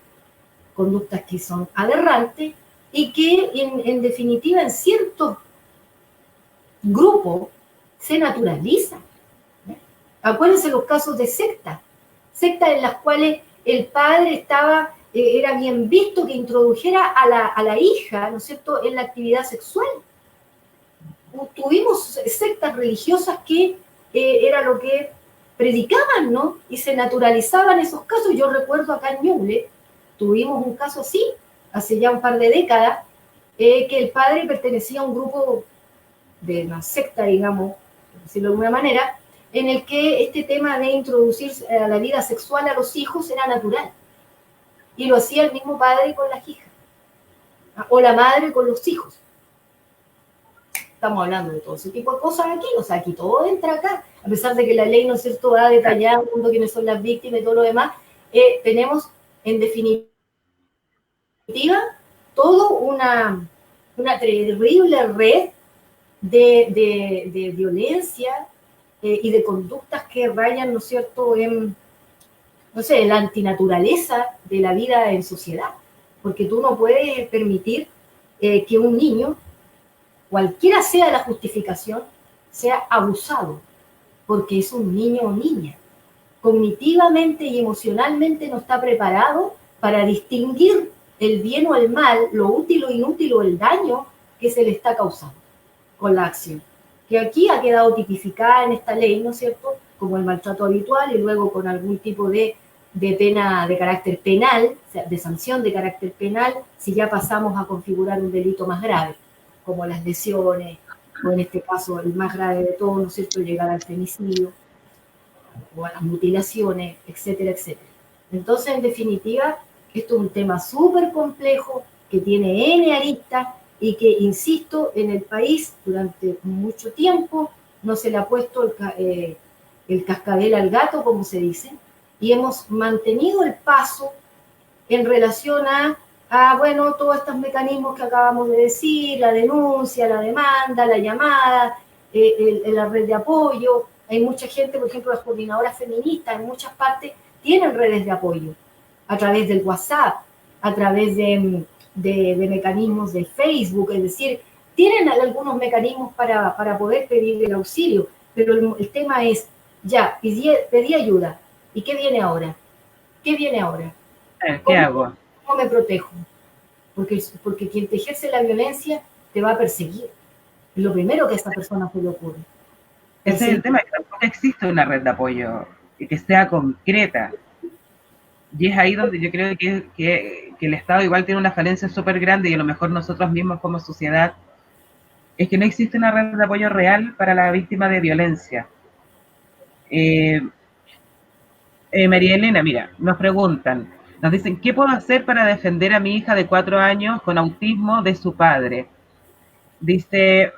conductas que son aberrantes y que en definitiva en ciertos grupos se naturalizan. Acuérdense los casos de sectas en las cuales el padre era bien visto que introdujera a la hija, ¿no es cierto?, en la actividad sexual. tuvimos sectas religiosas que era lo que predicaban, ¿no? Y se naturalizaban esos casos. Yo recuerdo acá en Ñuble, tuvimos un caso así, hace ya un par de décadas, que el padre pertenecía a un grupo de una secta, digamos, por decirlo de alguna manera, en el que este tema de introducir a la vida sexual a los hijos era natural. Y lo hacía el mismo padre con las hijas, o la madre con los hijos. Estamos hablando de todo ese tipo de cosas aquí, o sea, aquí todo entra acá, a pesar de que la ley, ¿no es cierto?, va a detallar un poco quiénes son las víctimas y todo lo demás, tenemos, en definitiva, toda una terrible red de violencia y de conductas que rayan, ¿no es cierto?, en, no sé, la antinaturaleza de la vida en sociedad, porque tú no puedes permitir que un niño, cualquiera sea la justificación, sea abusado, porque es un niño o niña. Cognitivamente y emocionalmente no está preparado para distinguir el bien o el mal, lo útil o inútil o el daño que se le está causando con la acción. Que aquí ha quedado tipificada en esta ley, ¿no es cierto?, como el maltrato habitual y luego con algún tipo de pena de carácter penal, o sea, de sanción de carácter penal, si ya pasamos a configurar un delito más grave, como las lesiones, o en este caso el más grave de todo, ¿no es cierto?, llegar al femicidio, o a las mutilaciones, etcétera, etcétera. Entonces, en definitiva, esto es un tema súper complejo, que tiene N aristas, y que, insisto, en el país durante mucho tiempo no se le ha puesto el cascabel al gato, como se dice, y hemos mantenido el paso en relación bueno, todos estos mecanismos que acabamos de decir, la denuncia, la demanda, la llamada, la red de apoyo. Hay mucha gente, por ejemplo, las coordinadoras feministas en muchas partes tienen redes de apoyo a través del WhatsApp, a través de mecanismos de Facebook, es decir, tienen algunos mecanismos para poder pedir el auxilio, pero el tema es, ya, pedí ayuda, ¿y qué viene ahora? ¿Qué viene ahora? ¿Qué hago? ¿Cómo me protejo? Porque quien te ejerce la violencia te va a perseguir. Es lo primero que a esa persona se le ocurre. Ese es el tema, que tampoco existe una red de apoyo que sea concreta. Y es ahí donde yo creo que el Estado igual tiene una falencia súper grande, y a lo mejor nosotros mismos como sociedad, es que no existe una red de apoyo real para la víctima de violencia. María Elena, mira, nos preguntan, nos dicen, ¿qué puedo hacer para defender a mi hija de 4 años con autismo de su padre? Dice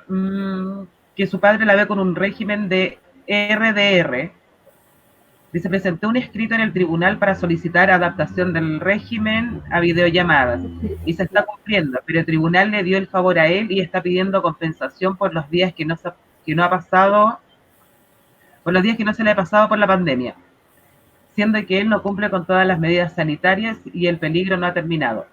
que su padre la ve con un régimen de RDR. Dice, presenté un escrito en el tribunal para solicitar adaptación del régimen a videollamadas y se está cumpliendo, pero el tribunal le dio el favor a él y está pidiendo compensación por los días que no ha pasado, por los días que no se le ha pasado por la pandemia, siendo que él no cumple con todas las medidas sanitarias y el peligro no ha terminado.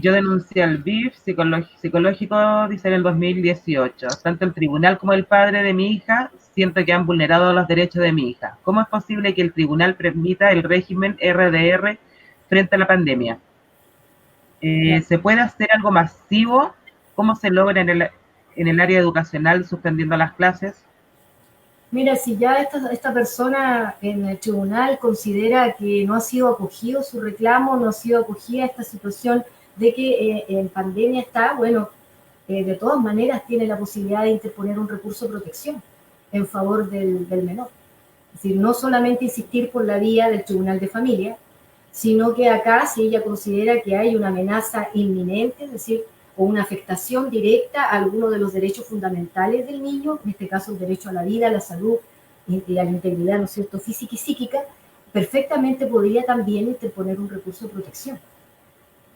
Yo denuncié al BIF psicológico, dice, en el 2018. Tanto el tribunal como el padre de mi hija siento que han vulnerado los derechos de mi hija. ¿Cómo es posible que el tribunal permita el régimen RDR frente a la pandemia? ¿Se puede hacer algo masivo? ¿Cómo se logra en el área educacional suspendiendo las clases? Mira, si ya esta persona en el tribunal considera que no ha sido acogido su reclamo, no ha sido acogida esta situación de que en pandemia está, bueno, de todas maneras tiene la posibilidad de interponer un recurso de protección en favor del menor. Es decir, no solamente insistir por la vía del tribunal de familia, sino que acá, si ella considera que hay una amenaza inminente, es decir, o una afectación directa a alguno de los derechos fundamentales del niño, en este caso el derecho a la vida, a la salud y a la integridad, ¿no es cierto?, física y psíquica, perfectamente podría también interponer un recurso de protección,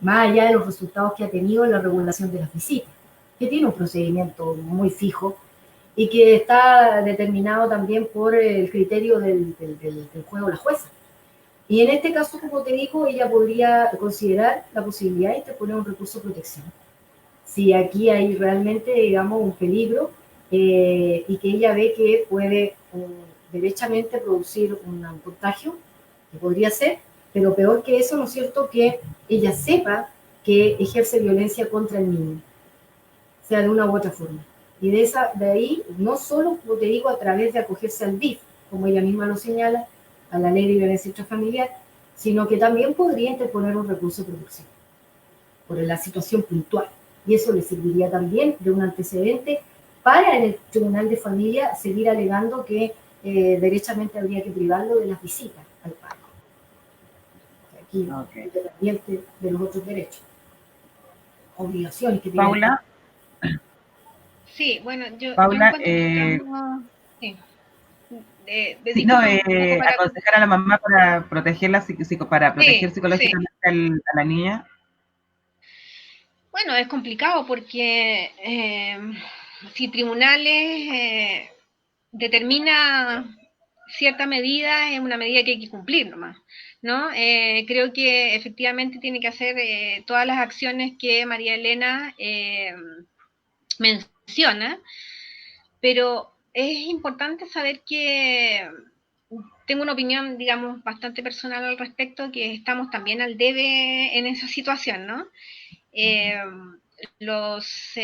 más allá de los resultados que ha tenido en la regulación de las visitas, que tiene un procedimiento muy fijo y que está determinado también por el criterio del juez o la jueza. Y en este caso, como te digo, ella podría considerar la posibilidad de interponer un recurso de protección. Si aquí hay realmente, digamos, un peligro y que ella ve que puede derechamente producir un contagio, que podría ser, pero peor que eso, ¿no es cierto?, que ella sepa que ejerce violencia contra el niño, sea de una u otra forma. Y de ahí, no solo, como te digo, a través de acogerse al DIF, como ella misma lo señala, a la ley de violencia intrafamiliar, sino que también podría interponer un recurso de protección por la situación puntual. Y eso le serviría también de un antecedente para en el Tribunal de Familia seguir alegando que derechamente habría que privarlo de las visitas al padre. Aquí, independiente de los otros derechos, obligaciones que tiene. Paula. Sí, bueno, yo Paula, sí. Sí, no, aconsejar a la mamá para protegerla, para proteger psicológicamente a la niña. Bueno, es complicado porque si tribunales determina cierta medida, es una medida que hay que cumplir nomás, ¿no? Creo que efectivamente tiene que hacer todas las acciones que María Elena menciona, pero es importante saber que tengo una opinión, digamos, bastante personal al respecto, que estamos también al debe en esa situación, ¿no? Los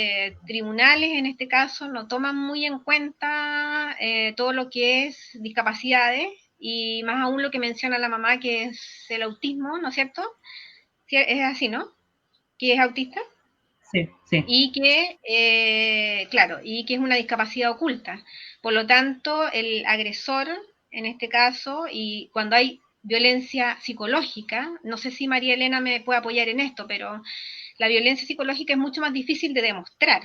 tribunales en este caso no toman muy en cuenta todo lo que es discapacidades y más aún lo que menciona la mamá, que es el autismo, ¿no es cierto? Es así, ¿no? Que es autista. Sí, sí. Y que, claro, y que es una discapacidad oculta. Por lo tanto, el agresor, en este caso, y cuando hay violencia psicológica, no sé si María Elena me puede apoyar en esto, pero la violencia psicológica es mucho más difícil de demostrar.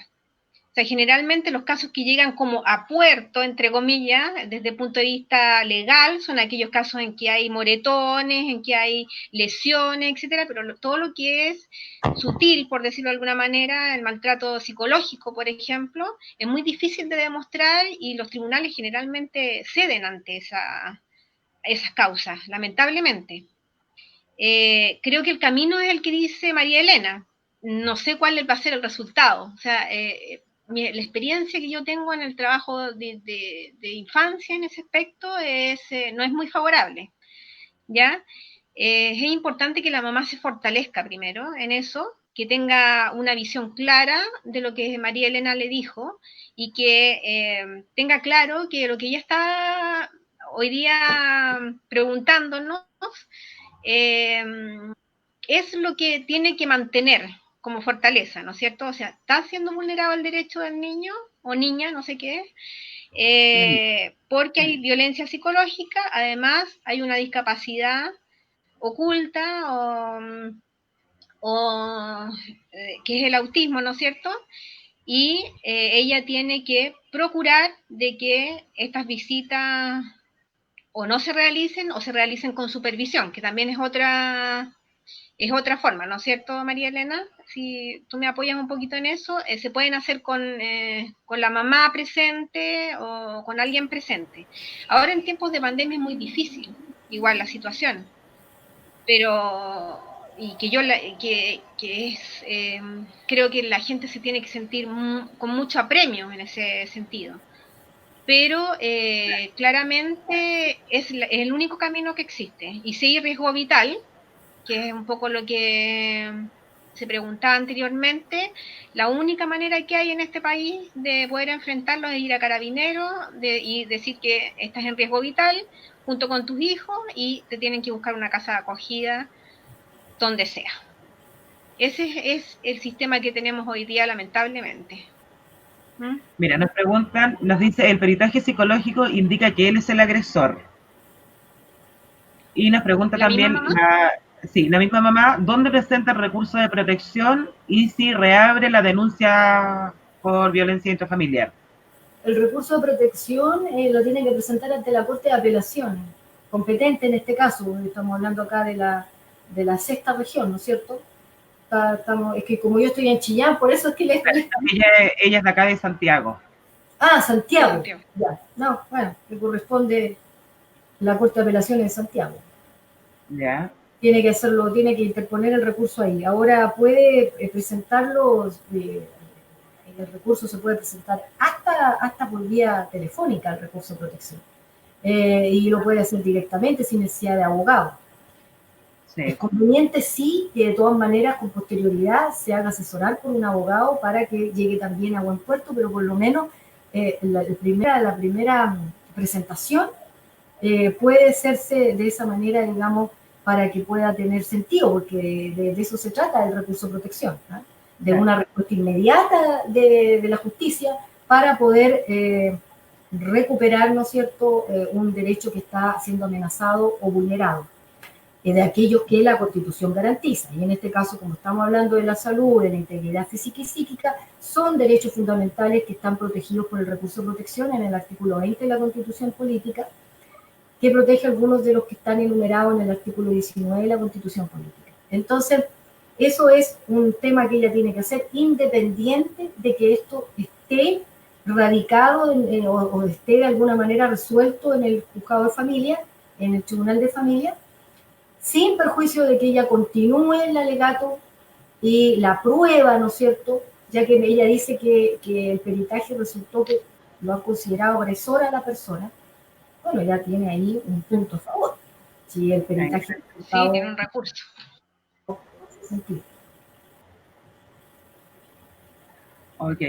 O sea, generalmente los casos que llegan como a puerto, entre comillas, desde el punto de vista legal, son aquellos casos en que hay moretones, en que hay lesiones, etcétera, pero todo lo que es sutil, por decirlo de alguna manera, el maltrato psicológico, por ejemplo, es muy difícil de demostrar y los tribunales generalmente ceden ante esas causas, lamentablemente. Creo que el camino es el que dice María Elena. No sé cuál va a ser el resultado. O sea, la experiencia que yo tengo en el trabajo de infancia en ese aspecto no es muy favorable, ¿ya? Es importante que la mamá se fortalezca primero en eso, que tenga una visión clara de lo que María Elena le dijo y que tenga claro que lo que ella está hoy día preguntándonos es lo que tiene que mantener como fortaleza, ¿no es cierto? O sea, ¿está siendo vulnerado el derecho del niño o niña, no sé qué es? Porque hay violencia psicológica, además hay una discapacidad oculta que es el autismo, ¿no es cierto? Y ella tiene que procurar de que estas visitas o no se realicen o se realicen con supervisión, que también es otra forma, ¿no es cierto, María Elena? Si tú me apoyas un poquito en eso, se pueden hacer con la mamá presente o con alguien presente. Ahora en tiempos de pandemia es muy difícil, igual la situación, pero y que yo creo que la gente se tiene que sentir con mucho apremio en ese sentido. Pero claramente es el único camino que existe. Y si hay riesgo vital, que es un poco lo que se preguntaba anteriormente, la única manera que hay en este país de poder enfrentarlo es ir a Carabineros y decir que estás en riesgo vital junto con tus hijos y te tienen que buscar una casa de acogida donde sea. Ese es el sistema que tenemos hoy día, lamentablemente. Mira, nos preguntan, nos dice, el peritaje psicológico indica que él es el agresor. Y nos pregunta también, la misma mamá, ¿dónde presenta el recurso de protección y si reabre la denuncia por violencia intrafamiliar? El recurso de protección lo tiene que presentar ante la Corte de Apelaciones, competente en este caso, estamos hablando acá de la sexta región, ¿no es cierto? Es que como yo estoy en Chillán, por eso es que ella es de acá de Santiago. Ah, Santiago. Ya. No, bueno, le corresponde la Corte de Apelaciones de Santiago. Ya. Tiene que hacerlo, tiene que interponer el recurso ahí. Ahora puede presentarlo, el recurso se puede presentar hasta por vía telefónica, el recurso de protección. Y lo puede hacer directamente sin necesidad de abogado. Es Sí, conveniente, sí, que de todas maneras, con posterioridad, se haga asesorar por un abogado para que llegue también a buen puerto, pero por lo menos la primera presentación puede hacerse de esa manera, digamos, para que pueda tener sentido, porque de eso se trata el recurso de protección, ¿no? De claro. una respuesta inmediata de la justicia para poder recuperar, ¿no es cierto?, un derecho que está siendo amenazado o vulnerado, de aquellos que la Constitución garantiza. Y en este caso, como estamos hablando de la salud, de la integridad física y psíquica, son derechos fundamentales que están protegidos por el recurso de protección en el artículo 20 de la Constitución Política, que protege algunos de los que están enumerados en el artículo 19 de la Constitución Política. Entonces, eso es un tema que ella tiene que hacer independiente de que esto esté radicado o esté de alguna manera resuelto en el juzgado de familia, en el tribunal de familia, sin perjuicio de que ella continúe el alegato y la prueba, ¿no es cierto? Ya que ella dice que el peritaje resultó que lo ha considerado agresora a la persona. Bueno, ya tiene ahí un punto a favor. Si el peritaje Sí, tiene un recurso. sentido. Ok.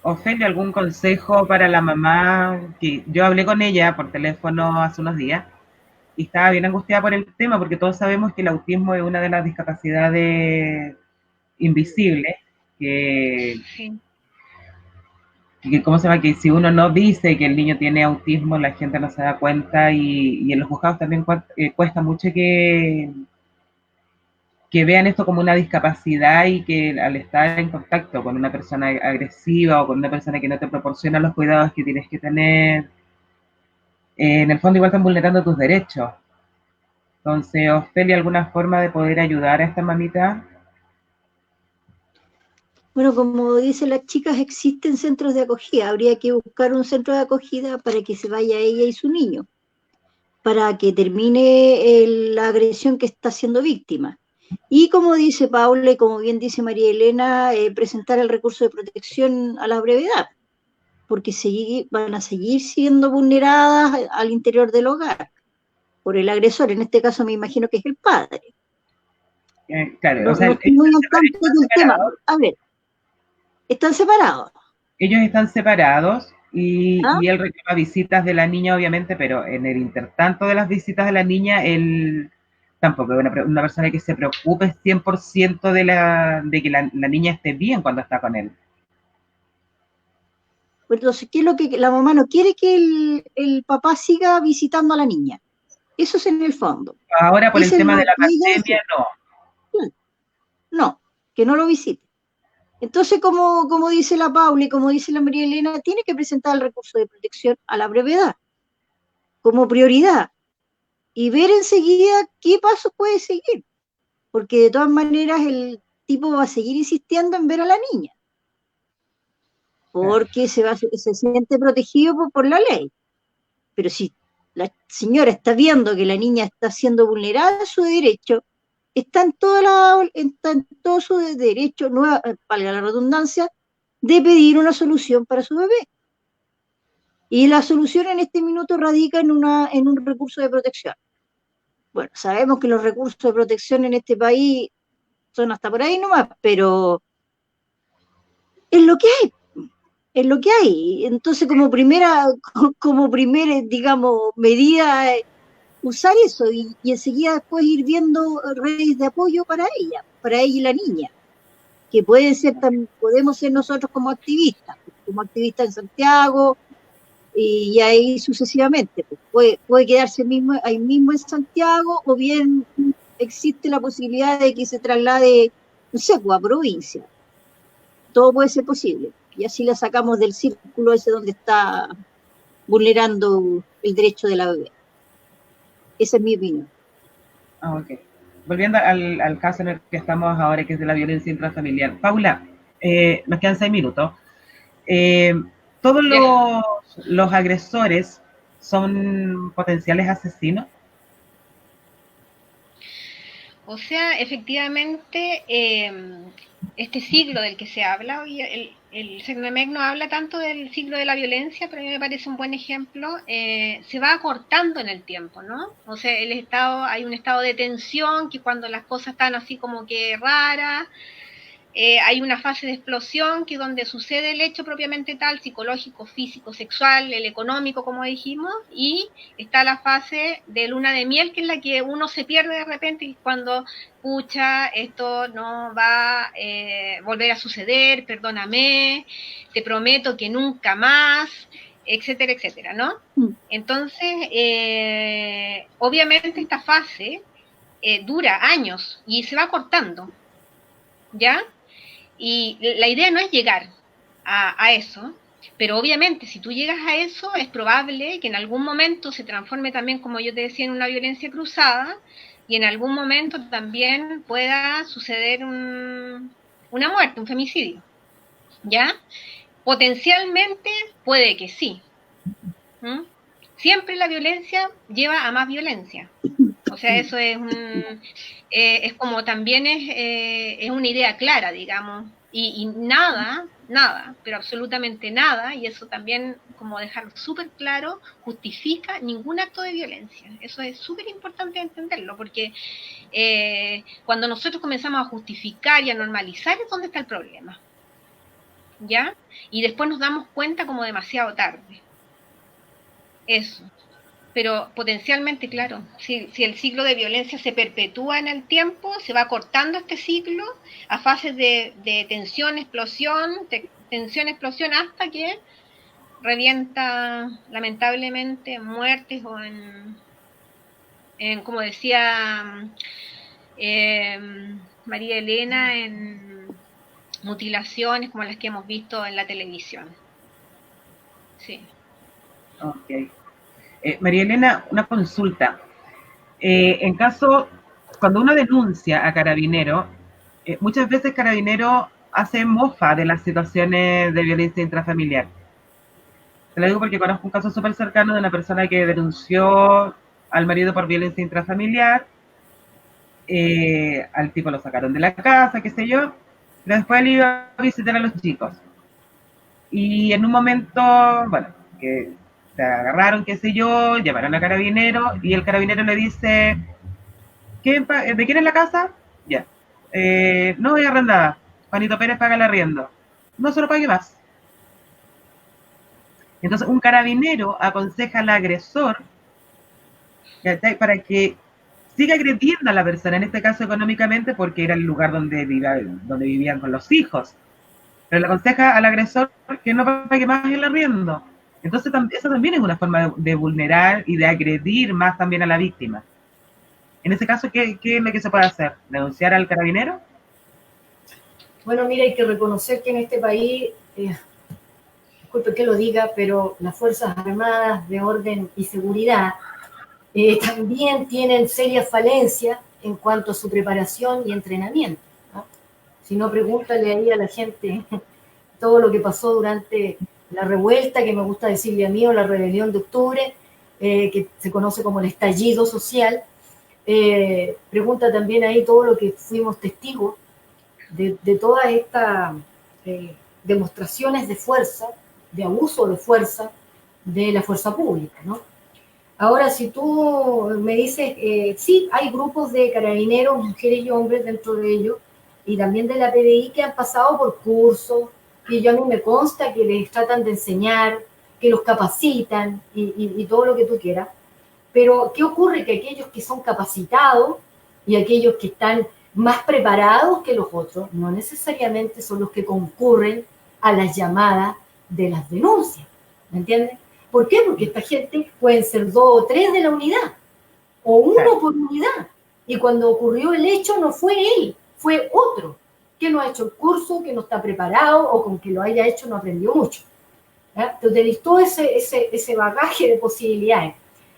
Ofelia, ¿algún consejo para la mamá? Que yo hablé con ella por teléfono hace unos días y estaba bien angustiada por el tema porque todos sabemos que el autismo es una de las discapacidades invisibles que, Sí. ¿cómo se llama? Que si uno no dice que el niño tiene autismo, la gente no se da cuenta y en los juzgados también cuesta mucho que vean esto como una discapacidad y que al estar en contacto con una persona agresiva o con una persona que no te proporciona los cuidados que tienes que tener, en el fondo igual están vulnerando tus derechos. Entonces, Ofelia, ¿alguna forma de poder ayudar a esta mamita? Bueno, como dicen las chicas, existen centros de acogida. Habría que buscar un centro de acogida para que se vaya ella y su niño, para que termine la agresión que está siendo víctima. Y como dice Paula y como bien dice María Elena, presentar el recurso de protección a la brevedad, porque van a seguir siendo vulneradas al interior del hogar por el agresor. En este caso me imagino que es el padre. Claro, o No, sea, no estoy muy al tanto del tema. A ver, están separados. ellos están separados ¿Ah? y él reclama visitas de la niña, obviamente, pero en el intertanto de las visitas de la niña, él tampoco es una persona que se preocupe 100% de que la niña esté bien cuando está con él. Entonces, ¿qué es lo que la mamá no quiere? Que el papá siga visitando a la niña. Eso es en el fondo. Ahora, por el Eso es tema lo de la que ella pandemia, desea. no. No, que no lo visite. Entonces, como dice la Paula y como dice la María Elena, tiene que presentar el recurso de protección a la brevedad, como prioridad, y ver enseguida qué pasos puede seguir, porque de todas maneras el tipo va a seguir insistiendo en ver a la niña, Claro. porque se siente protegido por la ley. Pero si la señora está viendo que la niña está siendo vulnerada a su derecho, está en todo su derecho, valga la redundancia, de pedir una solución para su bebé. Y la solución en este minuto radica en un recurso de protección. Bueno, sabemos que los recursos de protección en este país son hasta por ahí nomás, pero es lo que hay, es lo que hay. Entonces, como primera, digamos, medida, usar eso y enseguida después ir viendo redes de apoyo para ella y la niña, que podemos ser nosotros como activistas en Santiago, y ahí sucesivamente. Pues puede quedarse ahí mismo en Santiago, o bien existe la posibilidad de que se traslade, no sé, a provincia. Todo puede ser posible. Y así la sacamos del círculo ese donde está vulnerando el derecho de la bebé. Esa es mi opinión. Ah, ok. Volviendo al caso en el que estamos ahora, que es de la violencia intrafamiliar. Paula, nos quedan 6 minutos. Eh, ¿Todos Ya. los agresores son potenciales asesinos? O sea, efectivamente, este siglo del que se habla hoy, el CERNAMEC no habla tanto del ciclo de la violencia, pero a mí me parece un buen ejemplo. Se va acortando en el tiempo, ¿no? O sea, hay un estado de tensión, que cuando las cosas están así como que raras, hay una fase de explosión, que es donde sucede el hecho propiamente tal, psicológico, físico, sexual, el económico, como dijimos, y está la fase de luna de miel, que es la que uno se pierde de repente, y es cuando, pucha, esto no va a volver a suceder, perdóname, te prometo que nunca más, etcétera, etcétera, ¿no? Entonces, obviamente esta fase dura años y se va cortando, ¿ya? Y la idea no es llegar a eso, pero obviamente si tú llegas a eso es probable que en algún momento se transforme también, como yo te decía, en una violencia cruzada, y en algún momento también pueda suceder una muerte, un femicidio, ¿ya? Potencialmente puede que sí. Siempre la violencia lleva a más violencia. O sea, eso es como también es una idea clara, digamos, y nada, pero absolutamente nada, y eso también, como dejarlo súper claro, justifica ningún acto de violencia. Eso es súper importante entenderlo, porque cuando nosotros comenzamos a justificar y a normalizar es donde está el problema, ¿ya? Y después nos damos cuenta como demasiado tarde. Eso. Pero potencialmente, claro, si el ciclo de violencia se perpetúa en el tiempo, se va cortando este ciclo a fases de tensión, explosión, hasta que revienta lamentablemente en muertes o en como decía María Elena, en mutilaciones como las que hemos visto en la televisión. Sí. Ok. María Elena, una consulta. En caso, cuando uno denuncia a Carabinero, muchas veces Carabinero hace mofa de las situaciones de violencia intrafamiliar. Te lo digo porque conozco un caso súper cercano de una persona que denunció al marido por violencia intrafamiliar. Al tipo lo sacaron de la casa, qué sé yo, pero después él iba a visitar a los chicos. Y en un momento, bueno, que se agarraron, qué sé yo, llamaron a Carabinero y el Carabinero le dice, ¿de quién es la casa? Ya. No voy arrendada. Juanito Pérez paga el arriendo. No se lo pague más. Entonces, un Carabinero aconseja al agresor, ¿cachai?, para que siga agrediendo a la persona, en este caso económicamente, porque era el lugar donde vivían con los hijos. Pero le aconseja al agresor que no pague más el arriendo. Entonces, eso también es una forma de vulnerar y de agredir más también a la víctima. En ese caso, ¿qué es lo que se puede hacer? ¿Denunciar al Carabinero? Bueno, mira, hay que reconocer que en este país, disculpe que lo diga, pero las Fuerzas Armadas de Orden y Seguridad también tienen serias falencias en cuanto a su preparación y entrenamiento, ¿no? Si no, pregúntale ahí a la gente todo lo que pasó durante la revuelta, que me gusta decirle a mí, o la rebelión de octubre, que se conoce como el estallido social. Pregunta también ahí todo lo que fuimos testigos de todas estas demostraciones de fuerza, de abuso de fuerza de la fuerza pública, ¿no? Ahora, si tú me dices, sí, hay grupos de carabineros, mujeres y hombres dentro de ellos, y también de la PDI, que han pasado por cursos, que yo a mí me consta que les tratan de enseñar, que los capacitan y todo lo que tú quieras. Pero, ¿qué ocurre? Que aquellos que son capacitados y aquellos que están más preparados que los otros, no necesariamente son los que concurren a las llamadas de las denuncias, ¿me entiendes? ¿Por qué? Porque esta gente pueden ser 2 o 3 de la unidad, o 1 por unidad, y cuando ocurrió el hecho no fue él, fue otro, que no ha hecho el curso, que no está preparado, o con que lo haya hecho no aprendió mucho, ¿ya? Entonces tenéis todo ese bagaje de posibilidades.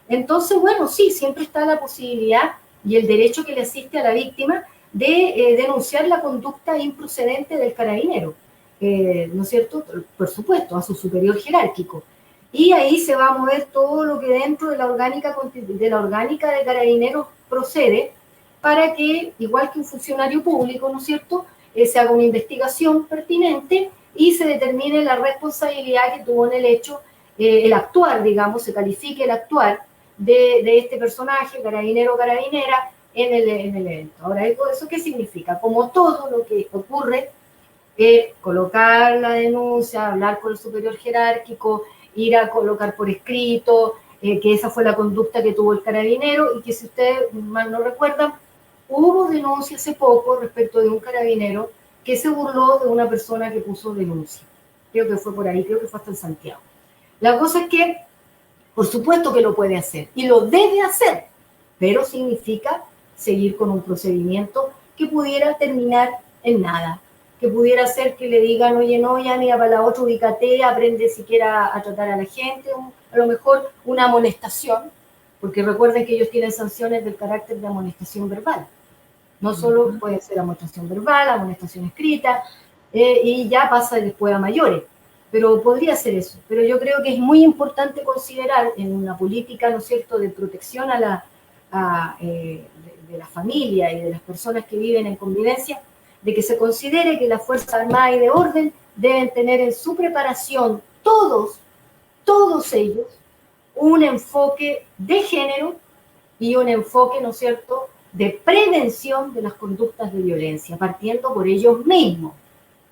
Entonces, bueno, sí, siempre está la posibilidad y el derecho que le asiste a la víctima de denunciar la conducta improcedente del carabinero, ¿no es cierto? Por supuesto, a su superior jerárquico. Y ahí se va a mover todo lo que dentro de la orgánica de carabineros procede, para que, igual que un funcionario público, ¿no es cierto?, se haga una investigación pertinente y se determine la responsabilidad que tuvo en el hecho, el actuar, digamos, se califique el actuar de este personaje, carabinero o carabinera, en el evento. Ahora, ¿eso qué significa? Como todo lo que ocurre, colocar la denuncia, hablar con el superior jerárquico, ir a colocar por escrito, que esa fue la conducta que tuvo el carabinero, y que si ustedes mal no recuerdan, hubo denuncia hace poco respecto de un carabinero que se burló de una persona que puso denuncia. Creo que fue por ahí, creo que fue hasta en Santiago. La cosa es que, por supuesto que lo puede hacer, y lo debe hacer, pero significa seguir con un procedimiento que pudiera terminar en nada, que pudiera ser que le digan, oye, no, ya mira, para la otra ubícate, aprende siquiera a tratar a la gente, a lo mejor una amonestación, porque recuerden que ellos tienen sanciones del carácter de amonestación verbal. No solo puede ser amonestación verbal, amonestación escrita, y ya pasa después a mayores, pero podría ser eso. Pero yo creo que es muy importante considerar en una política, ¿no es cierto?, de protección de la familia y de las personas que viven en convivencia, de que se considere que las Fuerzas Armadas y de Orden deben tener en su preparación todos ellos, un enfoque de género y un enfoque, ¿no es cierto?, de prevención de las conductas de violencia, partiendo por ellos mismos,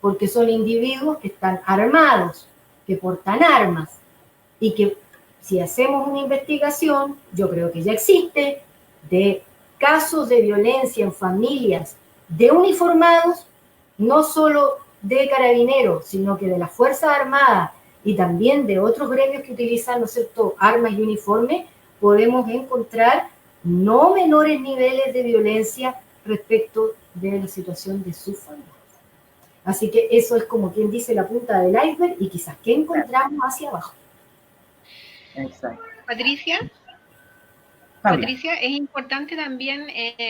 porque son individuos que están armados, que portan armas, y que si hacemos una investigación, yo creo que ya existe, de casos de violencia en familias de uniformados, no solo de carabineros, sino que de las Fuerzas Armadas y también de otros gremios que utilizan, ¿no es cierto?, armas y uniformes, podemos encontrar no menores niveles de violencia respecto de la situación de sus familias. Así que eso es como quien dice la punta del iceberg y quizás qué encontramos hacia abajo. Exacto. Patricia, es importante también,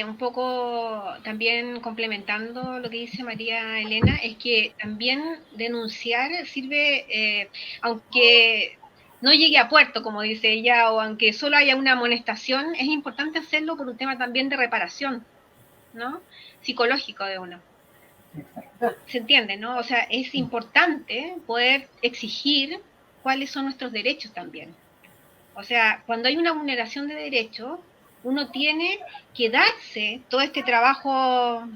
un poco también complementando lo que dice María Elena, es que también denunciar sirve, aunque no llegue a puerto, como dice ella, o aunque solo haya una amonestación, es importante hacerlo por un tema también de reparación, ¿no? Psicológico de uno. ¿Se entiende, no? O sea, es importante poder exigir cuáles son nuestros derechos también. O sea, cuando hay una vulneración de derechos, uno tiene que darse todo este trabajo,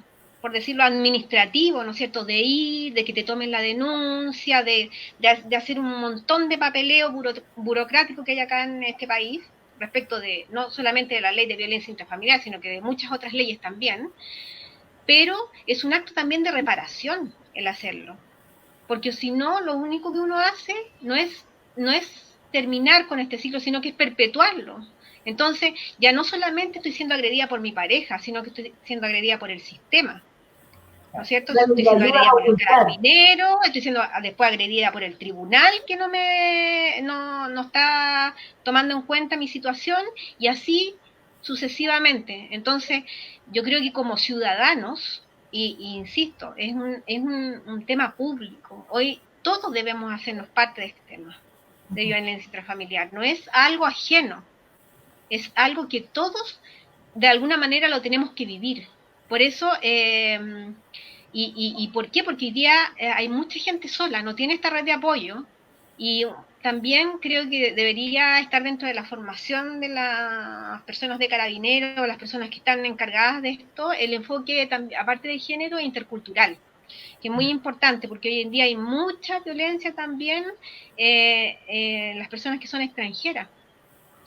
por decirlo, administrativo, ¿no es cierto?, de ir, de que te tomen la denuncia, de hacer un montón de papeleo burocrático que hay acá en este país, respecto de no solamente de la ley de violencia intrafamiliar, sino que de muchas otras leyes también, pero es un acto también de reparación el hacerlo, porque si no, lo único que uno hace no es terminar con este ciclo, sino que es perpetuarlo. Entonces, ya no solamente estoy siendo agredida por mi pareja, sino que estoy siendo agredida por el sistema, ¿no es cierto? Estoy siendo agredida por el carabinero, estoy siendo después agredida por el tribunal que no está tomando en cuenta mi situación, y así sucesivamente. Entonces, yo creo que como ciudadanos, y insisto, es un tema público. Hoy todos debemos hacernos parte de este tema de violencia intrafamiliar. No es algo ajeno, es algo que todos de alguna manera lo tenemos que vivir. Por eso, ¿y por qué? Porque hoy día hay mucha gente sola, no tiene esta red de apoyo, y también creo que debería estar dentro de la formación de las personas de carabineros, las personas que están encargadas de esto, el enfoque, aparte de género, intercultural, que es muy importante, porque hoy en día hay mucha violencia también las personas que son extranjeras.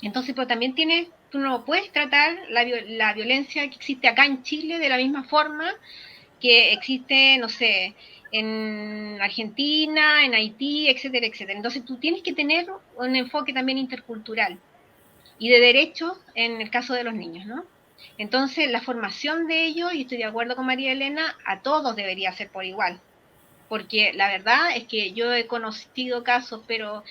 Entonces, pues también tú no puedes tratar la violencia que existe acá en Chile de la misma forma que existe, no sé, en Argentina, en Haití, etcétera, etcétera. Entonces tú tienes que tener un enfoque también intercultural y de derechos en el caso de los niños, ¿no? Entonces la formación de ellos, y estoy de acuerdo con María Elena, a todos debería ser por igual, porque la verdad es que yo he conocido casos, pero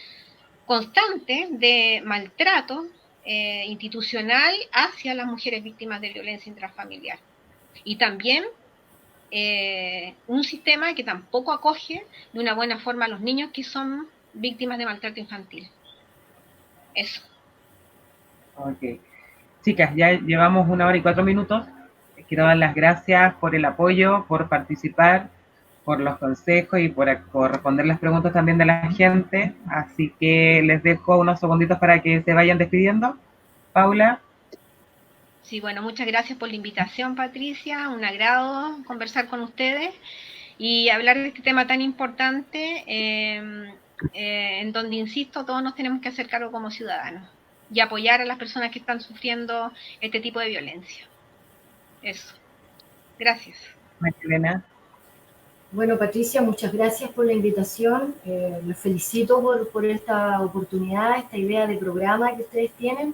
constantes, de maltrato institucional hacia las mujeres víctimas de violencia intrafamiliar. Y también un sistema que tampoco acoge de una buena forma a los niños que son víctimas de maltrato infantil. Eso. Ok. Chicas, ya llevamos 1 hora y 4 minutos. Quiero dar las gracias por el apoyo, por participar, por los consejos y por responder las preguntas también de la gente. Así que les dejo unos segunditos para que se vayan despidiendo. Paula. Sí, bueno, muchas gracias por la invitación, Patricia. Un agrado conversar con ustedes y hablar de este tema tan importante, en donde, insisto, todos nos tenemos que hacer cargo como ciudadanos y apoyar a las personas que están sufriendo este tipo de violencia. Eso. Gracias. Elena. Bueno, Patricia, muchas gracias por la invitación. Les felicito por esta oportunidad, esta idea de programa que ustedes tienen,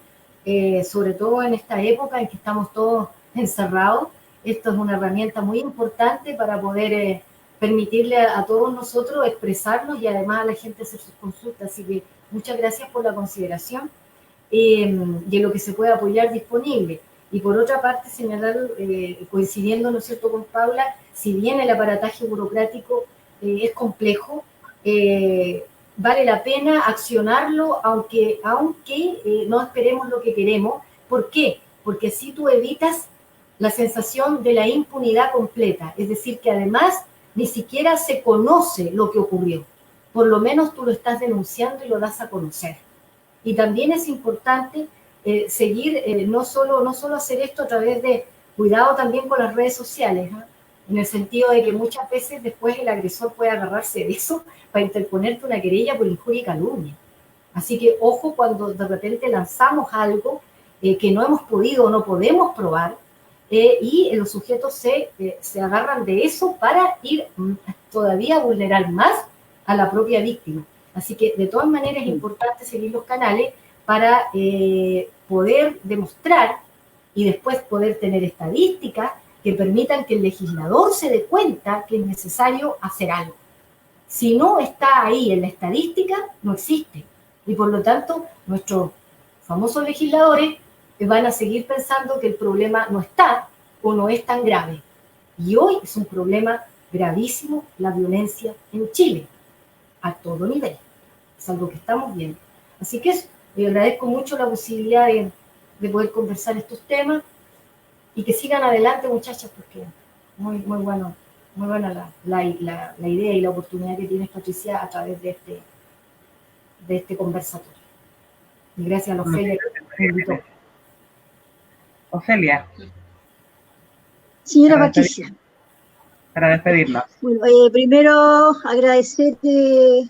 sobre todo en esta época en que estamos todos encerrados. Esto es una herramienta muy importante para poder permitirle a todos nosotros expresarnos y además a la gente hacer sus consultas. Así que muchas gracias por la consideración y en lo que se puede apoyar disponible. Y por otra parte, señalar, coincidiendo, ¿no es cierto?, con Paula, si bien el aparataje burocrático es complejo, vale la pena accionarlo, aunque no esperemos lo que queremos. ¿Por qué? Porque así tú evitas la sensación de la impunidad completa, es decir, que además ni siquiera se conoce lo que ocurrió. Por lo menos tú lo estás denunciando y lo das a conocer. Y también es importante seguir, no solo hacer esto a través de cuidado también con las redes sociales, ¿no? En el sentido de que muchas veces después el agresor puede agarrarse de eso para interponerte una querella por injuria y calumnia. Así que ojo cuando de repente lanzamos algo que no hemos podido o no podemos probar, y los sujetos se agarran de eso para ir todavía a vulnerar más a la propia víctima. Así que de todas maneras es importante seguir los canales para poder demostrar y después poder tener estadísticas que permitan que el legislador se dé cuenta que es necesario hacer algo. Si no está ahí en la estadística, no existe. Y por lo tanto, nuestros famosos legisladores van a seguir pensando que el problema no está o no es tan grave. Y hoy es un problema gravísimo la violencia en Chile, a todo nivel. Es algo que estamos viendo. Así que agradezco mucho la posibilidad de poder conversar estos temas y que sigan adelante, muchachas, porque muy buena la idea y la oportunidad que tienes, Patricia, a través de este conversatorio. Y gracias a Ofelia que me invitó. Ofelia. Señora Patricia. Para despedirnos. Bueno, primero agradecer que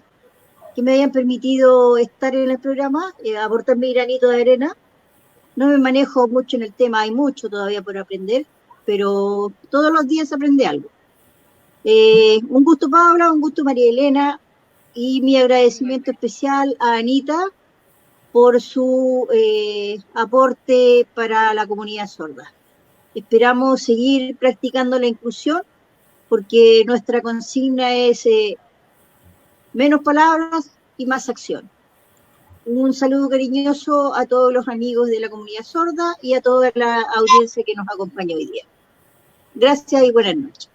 me hayan permitido estar en el programa, aportar mi granito de arena. No me manejo mucho en el tema, hay mucho todavía por aprender, pero todos los días se aprende algo. Un gusto, Paula, un gusto, María Elena, y mi agradecimiento especial a Anita por su aporte para la comunidad sorda. Esperamos seguir practicando la inclusión, porque nuestra consigna es menos palabras y más acción. Un saludo cariñoso a todos los amigos de la comunidad sorda y a toda la audiencia que nos acompaña hoy día. Gracias y buenas noches.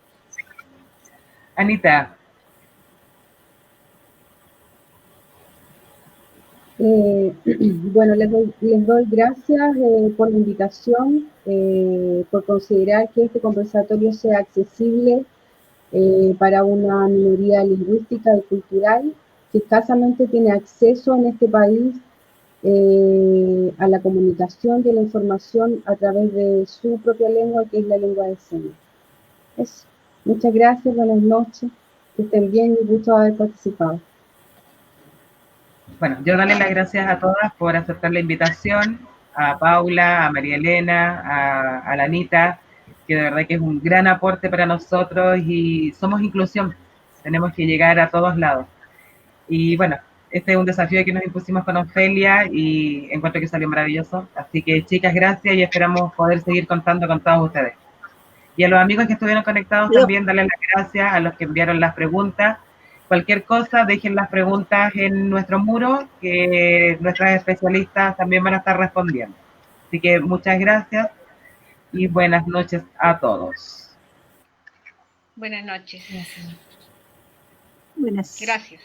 Anita. Bueno, les doy gracias por la invitación, por considerar que este conversatorio sea accesible para una minoría lingüística y cultural que escasamente tiene acceso en este país a la comunicación y a la información a través de su propia lengua, que es la lengua de señas. Eso. Muchas gracias, buenas noches, que estén bien y gusto haber participado. Bueno, yo darle las gracias a todas por aceptar la invitación, a Paula, a María Elena, a la Anita, que de verdad que es un gran aporte para nosotros y somos inclusión, tenemos que llegar a todos lados. Y bueno, este es un desafío que nos impusimos con Ofelia y encuentro que salió maravilloso. Así que chicas, gracias y esperamos poder seguir contando con todos ustedes. Y a los amigos que estuvieron conectados también, darles las gracias, a los que enviaron las preguntas. Cualquier cosa, dejen las preguntas en nuestro muro, que nuestras especialistas también van a estar respondiendo. Así que muchas gracias y buenas noches a todos. Buenas noches. Gracias. Buenas. Gracias.